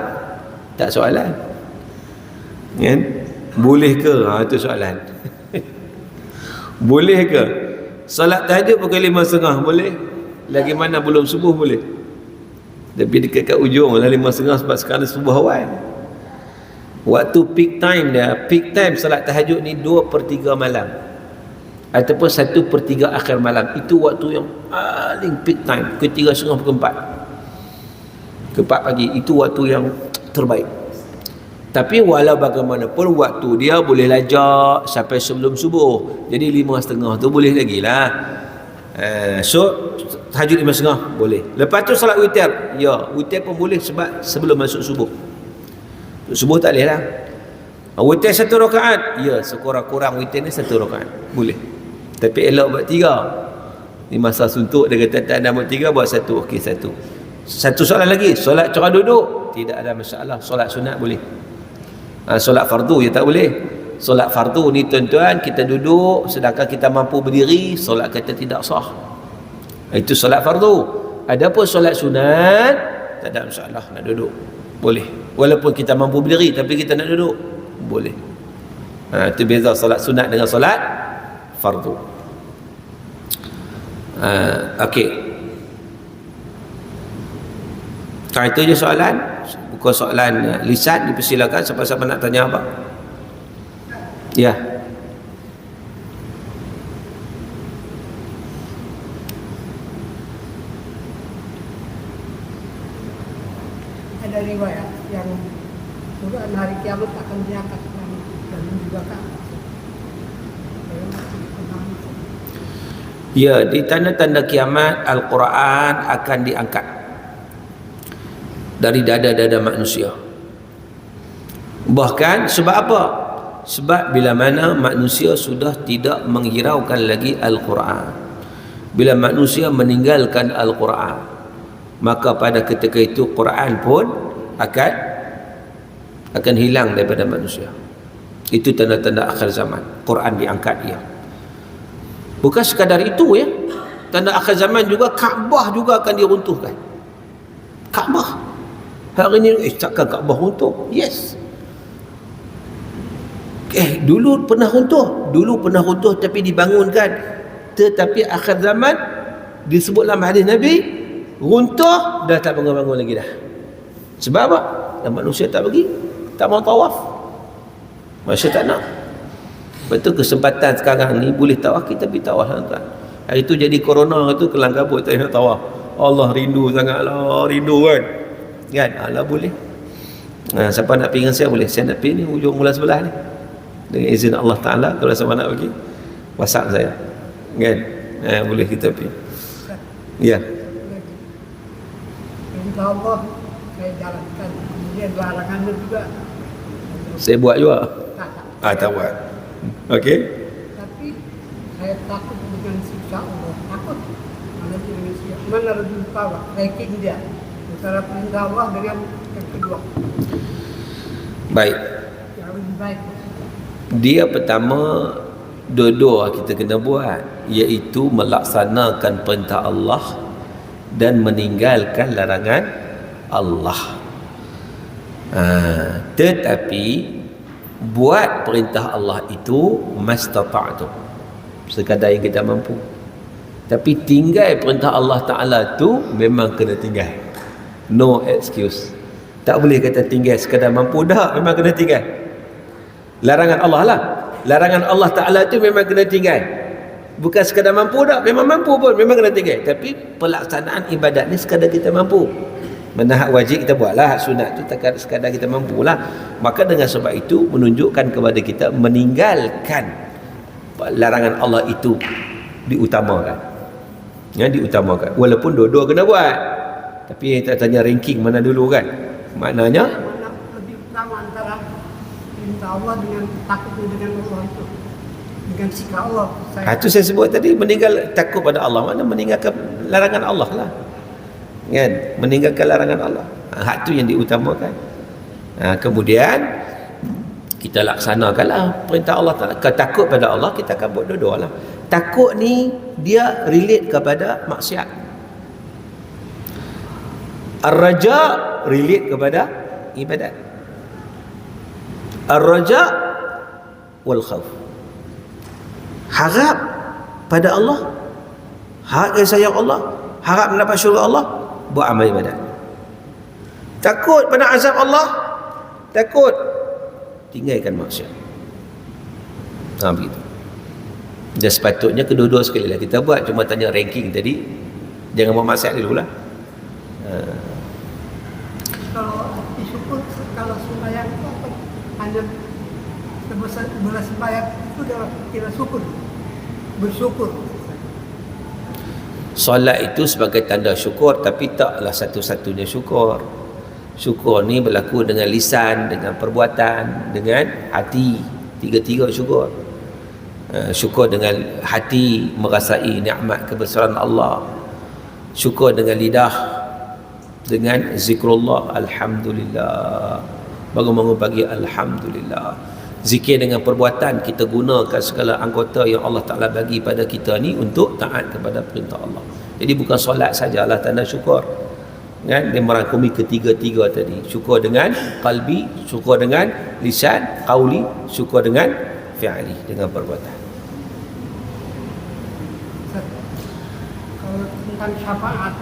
Tak soalan. Kan? Boleh ke? Itu soalan. Boleh ke? Solat tahajud pukul 5.30 boleh? Lagi mana belum subuh boleh? Tapi dekat kat ujung lah 5.30 sebab sekarang subuh awal. Waktu peak time dia, peak time solat tahajud ni 2/3 malam ataupun 1/3 akhir malam. Itu waktu yang paling peak time. Pukul 3.30 pukul 4 ke 4 pagi. Itu waktu yang terbaik. Tapi walau bagaimanapun waktu dia boleh lajak sampai sebelum subuh. Jadi 5.30 tu boleh lagi lah. So tahajud 5.30 boleh. Lepas tu salat witir. Ya, witir pun boleh sebab sebelum masuk subuh. Subuh tak boleh lah. Witir 1 rakaat. Ya, sekurang-kurang witir ni 1 rakaat. Boleh. Tapi elok buat 3. Ni masa suntuk dia kata tak ada buat 3, buat 1. Okey, 1. Satu soalan lagi. Solat cara duduk tidak ada masalah. Solat sunat boleh. Solat fardu ya tak boleh. Solat fardu ni tuan-tuan, kita duduk sedangkan kita mampu berdiri, solat kita tidak sah. Itu solat fardu. Adapun solat sunat tak ada masalah nak duduk. Boleh. Walaupun kita mampu berdiri tapi kita nak duduk, boleh. Itu beza solat sunat dengan solat fardu. Okey. Itu je soalan. Bukan soalan lisan. Dipersilakan siapa-siapa nak tanya apa. Ya. Ada riwayat yang Quran hari kiamat akan diangkat dan juga kan. Ya, di tanda-tanda kiamat Al-Quran akan diangkat dari dada-dada manusia. Bahkan sebab apa? Sebab bila mana manusia sudah tidak menghiraukan lagi Al-Quran, bila manusia meninggalkan Al-Quran, maka pada ketika itu Quran pun akan hilang daripada manusia. Itu tanda-tanda akhir zaman. Quran diangkat dia. Bukan sekadar itu ya. Tanda akhir zaman juga Kaabah juga akan diruntuhkan. Kaabah. Hari ini takkan Kaabah runtuh? Yes. Dulu pernah runtuh tapi dibangunkan. Tetapi akhir zaman disebut dalam hadis Nabi, runtuh dah tak bangun-bangun lagi dah. Sebab apa? Dan manusia tak pergi, tak mau tawaf. Manusia tak nak. Betul kesempatan sekarang ni boleh tawaf, kita pergi tawaf tuan. Hari tu jadi corona tu kelang kabut tak nak tawaf. Allah rindu sangatlah, rindu kan. Kan? Allah boleh. Siapa nak pergi dengan saya boleh. Saya nak pergi ni hujung mula sebelah ni. Dengan izin Allah Ta'ala, kalau siapa nak pergi, WhatsApp saya. Kan? Boleh kita pergi. Ya. InsyaAllah saya jalankan. Kemudian larangannya juga saya buat juga. Tak buat. Okey. Tapi saya takut dengan siksa Allah. Takut. Mana lebih power, ranking dia antara perintah Allah dengan yang kedua. Baik. Yang lebih baik. Dia pertama dua-dua kita kena buat, iaitu melaksanakan perintah Allah dan meninggalkan larangan Allah. Tetapi buat perintah Allah itu mastata'tum, sekadar yang kita mampu. Tapi tinggal perintah Allah Ta'ala tu memang kena tinggal. No excuse. Tak boleh kata tinggal sekadar mampu, dah memang kena tinggal. Larangan Allah lah. Larangan Allah Ta'ala tu memang kena tinggal. Bukan sekadar mampu dah, memang mampu pun memang kena tinggal. Tapi pelaksanaan ibadat ni sekadar kita mampu. Mana hak wajib kita buatlah, hak sunat tu sekadar kita mampu lah. Maka dengan sebab itu menunjukkan kepada kita meninggalkan larangan Allah itu diutamakan. Diutamakan. Walaupun dua-dua kena buat. Tapi kita tanya ranking mana dulu kan. Maknanya Mana lebih utama antara perintah Allah dengan takut dengan Allah itu, dengan sikap Allah. Itu saya sebut tadi, meninggal takut pada Allah. Mana meninggalkan larangan Allah lah. Kan? Meninggalkan larangan Allah. Hak tu yang diutamakan. Kemudian kita laksanakanlah perintah Allah Ta'ala. Kalau takut pada Allah, kita akan buat dua-dua lah. Takut ni dia relate kepada maksiat. Ar-raja relate kepada ibadat. Ar-raja wal khawf. harap pada Allah, harap kasih sayang Allah, harap mendapat syurga Allah, buat amal ibadat. Takut pada azab Allah, takut, tinggalkan maksiat. Begitu. Dan sepatutnya kedua-dua sekali lah kita buat. Cuma tanya ranking tadi, jangan buat maksiat dulu lah. Kalau disyukur, kalau sembahyang itu apa? Hanya sebelah sembahyang itu adalah kira syukur, bersyukur. Solat itu sebagai tanda syukur, tapi taklah satu-satunya syukur. Syukur ni berlaku dengan lisan, dengan perbuatan, dengan hati. Tiga-tiga syukur. Syukur dengan hati, merasai nikmat kebesaran Allah. Syukur dengan lidah, dengan zikrullah, alhamdulillah. Bangun-bangun pagi, alhamdulillah. Zikir dengan perbuatan, kita gunakan segala anggota yang Allah Ta'ala bagi pada kita ni untuk taat kepada perintah Allah. Jadi bukan solat sajalah tanda syukur, kan? Dia merangkumi ketiga-tiga tadi. Syukur dengan qalbi, syukur dengan lisan, qauli, syukur dengan fi'ali, dengan perbuatan. Kalau tentang syafaat,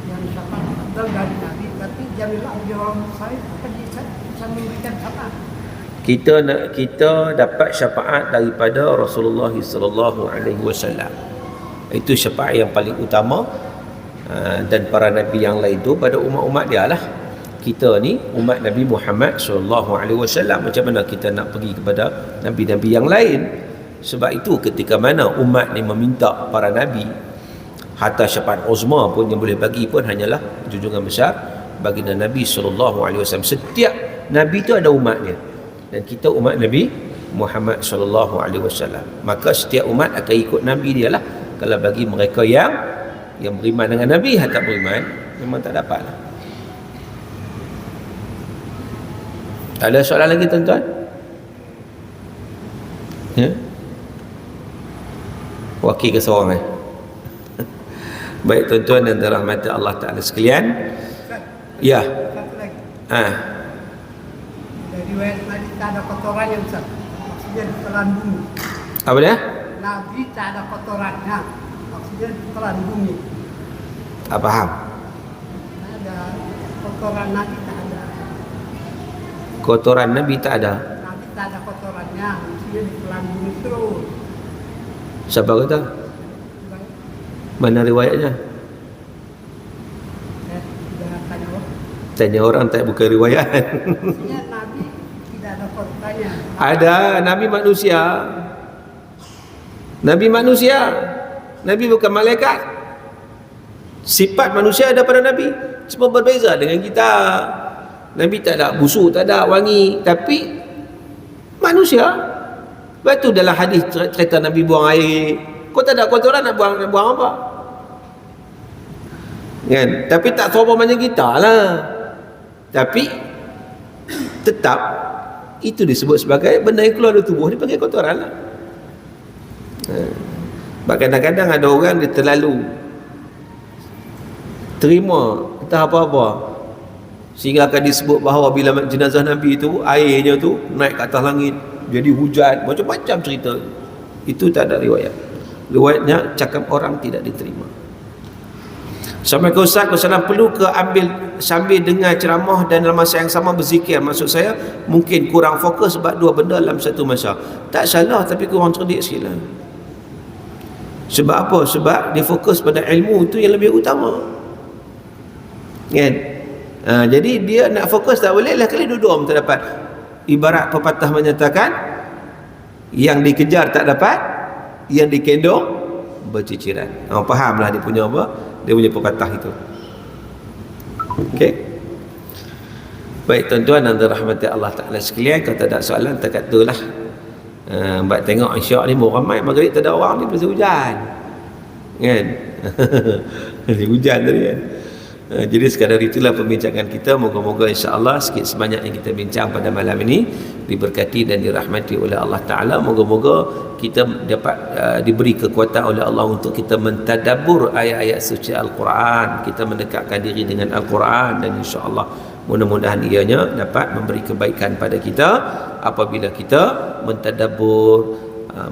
yang syafaat adalah dari Nabi, tapi jamilah orang saya akan bisa memberikan syafaat. Kita dapat syafaat daripada Rasulullah sallallahu alaihi wasallam. Itu syafaat yang paling utama, dan para nabi yang lain tu pada umat-umat dia lah. Kita ni umat Nabi Muhammad sallallahu alaihi wasallam, macam mana kita nak pergi kepada nabi-nabi yang lain? Sebab itu ketika mana umat ni meminta para nabi, hatta syafaat uzma pun yang boleh bagi pun hanyalah junjungan besar baginda Nabi sallallahu alaihi wasallam. Setiap nabi tu ada umatnya, dan kita umat Nabi Muhammad sallallahu alaihi wasallam. Maka setiap umat akan ikut nabi dia lah. Kalau bagi mereka yang beriman dengan nabi, tak beriman memang tak dapat lah. Ada soalan lagi tuan-tuan? Ya? Wakil ke seorang Baik tuan-tuan dan dirahmati Allah Ta'ala sekalian. Ya. Satu lagi. Dari riwayat Nabi tak ada kotoran yang besar. Maksudnya ditelan bumi. Apa dia? Nabi tak ada kotorannya. Maksudnya ditelan bumi. Tak faham. Tak ada kotoran Nabi, tak ada. Kotoran Nabi tak ada. Nabi tak ada kotorannya. Maksudnya ditelan bumi terus. Siapa kata? Mana riwayatnya? Saya sudah tanya orang. Tanya orang, tak bukan riwayat. Maksudnya Nabi tidak ada kotorannya. Ada, Nabi manusia. Nabi manusia. Nabi bukan malaikat. Sifat manusia ada pada Nabi. Cuma berbeza dengan kita. Nabi tak ada busuk, tak ada wangi, tapi manusia. Lepas tu dalam hadis cerita Nabi buang air. Kau tak ada kotoran, nak buang apa? Kan? Tapi tak serupa macam kita lah. Tapi tetap itu disebut sebagai benda yang keluar dari tubuh, dipanggil kotoran lah. Kadang-kadang ada orang dia terlalu terima entah apa-apa, sehingga akan disebut bahawa bila jenazah Nabi itu airnya tu naik ke atas langit, jadi hujan, macam-macam cerita. Itu tak ada riwayat. Riwayatnya cakap orang tidak diterima. Sampai ke Ustaz SAW perlu ke ambil sambil dengar ceramah dan dalam masa yang sama berzikir? Maksud saya mungkin kurang fokus sebab dua benda dalam satu masa. Tak salah, tapi kurang cerdik sikit lah. Sebab apa? Sebab dia fokus pada ilmu itu yang lebih utama, kan? Jadi dia nak fokus tak boleh lah, kali dua-dua tak dapat. Ibarat pepatah menyatakan, yang dikejar tak dapat, yang dikendong berciciran. Fahamlah dia punya apa? Dia punya pepatah itu. Okey. Baik tuan-tuan dan dirahmati Allah Ta'ala sekalian, kalau tak ada soalan tak katalah. Mbak tengok Isyak ni mau ramai, maghrib tak ada orang ni pasal hujan. Kan? Hujan tadi kan. Jadi sekadar itulah perbincangan kita. Moga-moga insya-Allah sikit sebanyak yang kita bincang pada malam ini diberkati dan dirahmati oleh Allah Ta'ala. Moga-moga kita dapat diberi kekuatan oleh Allah untuk kita mentadabbur ayat-ayat suci Al-Quran, kita mendekatkan diri dengan Al-Quran, dan insya-Allah mudah-mudahan ianya dapat memberi kebaikan pada kita apabila kita mentadabbur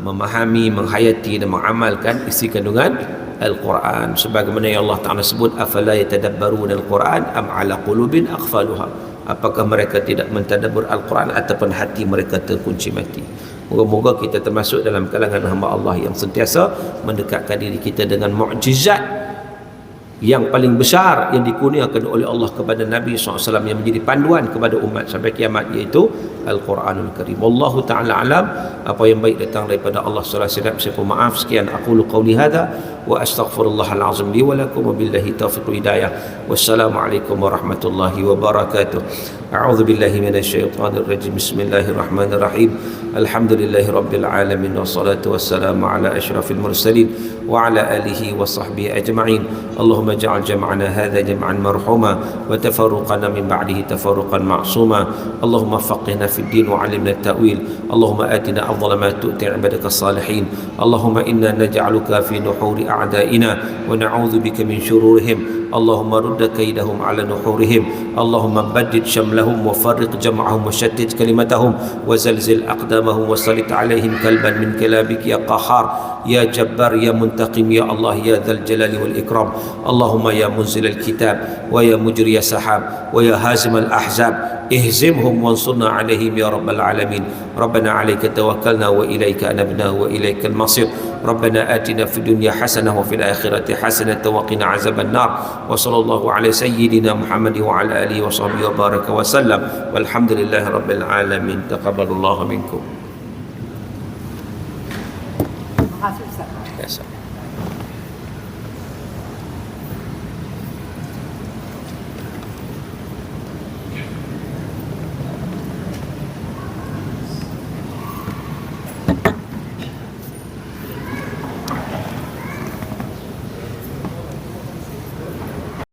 memahami, menghayati dan mengamalkan isi kandungan Al-Quran. Sebagaimana yang Allah Ta'ala sebut, afala yatadabbaruna al-Quran am ala qulubin aqfaluha, apakah mereka tidak mentadabbur Al-Quran ataupun hati mereka terkunci mati. Moga-moga kita termasuk dalam kalangan hamba Allah yang sentiasa mendekatkan diri kita dengan mukjizat yang paling besar yang dikurniakan oleh Allah kepada Nabi SAW, yang menjadi panduan kepada umat sampai kiamat, iaitu Al-Quranul Karim. Wallahu ta'ala alam. Apa yang baik datang daripada Allah SWT. Saya pun maaf. Sekian aqulu qawli hadha wa astaghfirullahal azim li wa lakum wa billahi taufiq wa hidayah. Wassalamualaikum warahmatullahi wabarakatuh. A'udzu billahi minasyaitonir rajim. Bismillahirrahmanirrahim. Alhamdulillahi rabbil alamin wassalatu wassalamu ala asyrafil mursalin wa ala alihi wa sahbihi ajma'in. Allahumma ja'al jam'ana hadha jam'an marhuma wa tafarruqana min ba'dihi tafarruqan ma'suma. Allahumma faqihna fid din wa 'allimna at-ta'wil. Allahumma atina afdala ma tu'ti 'ibadaka salihin. Allahumma inna naj'aluka fi nuhuri a'da'ina wa na'udzu bika min shururihim. Allahumma rudda kaidahum 'ala nuhurihim. Allahumma baddid shamlahum wa farriq jam'ahum wa shattit kalimatahum wa zalzil aqdamahum wa sallit 'alaihim kalban min kalabik ya qahhar ya jabbar ya muntaqim ya Allah ya dzal jalali wal ikram. Allahumma ya munzil al-kitab wa ya mujri sahab wa ya hazim al-ahzab ihzimhum wansurna 'alaihim ya rabbal alamin. Rabbana 'alaika tawakkalna wa ilaika anabna wa ilaikal masir. Rabbana atina fid dunya hasanah wa fil akhirati hasanah wa qina azaban nar. Wa sallallahu ala sayyidina Muhammad wa ala alihi wa sahbihi wa baraka wa sallam. Walhamdulillahi rabbil alamin. Taqabbalallahu minkum. Terima kasih Ustaz. Yes, sir.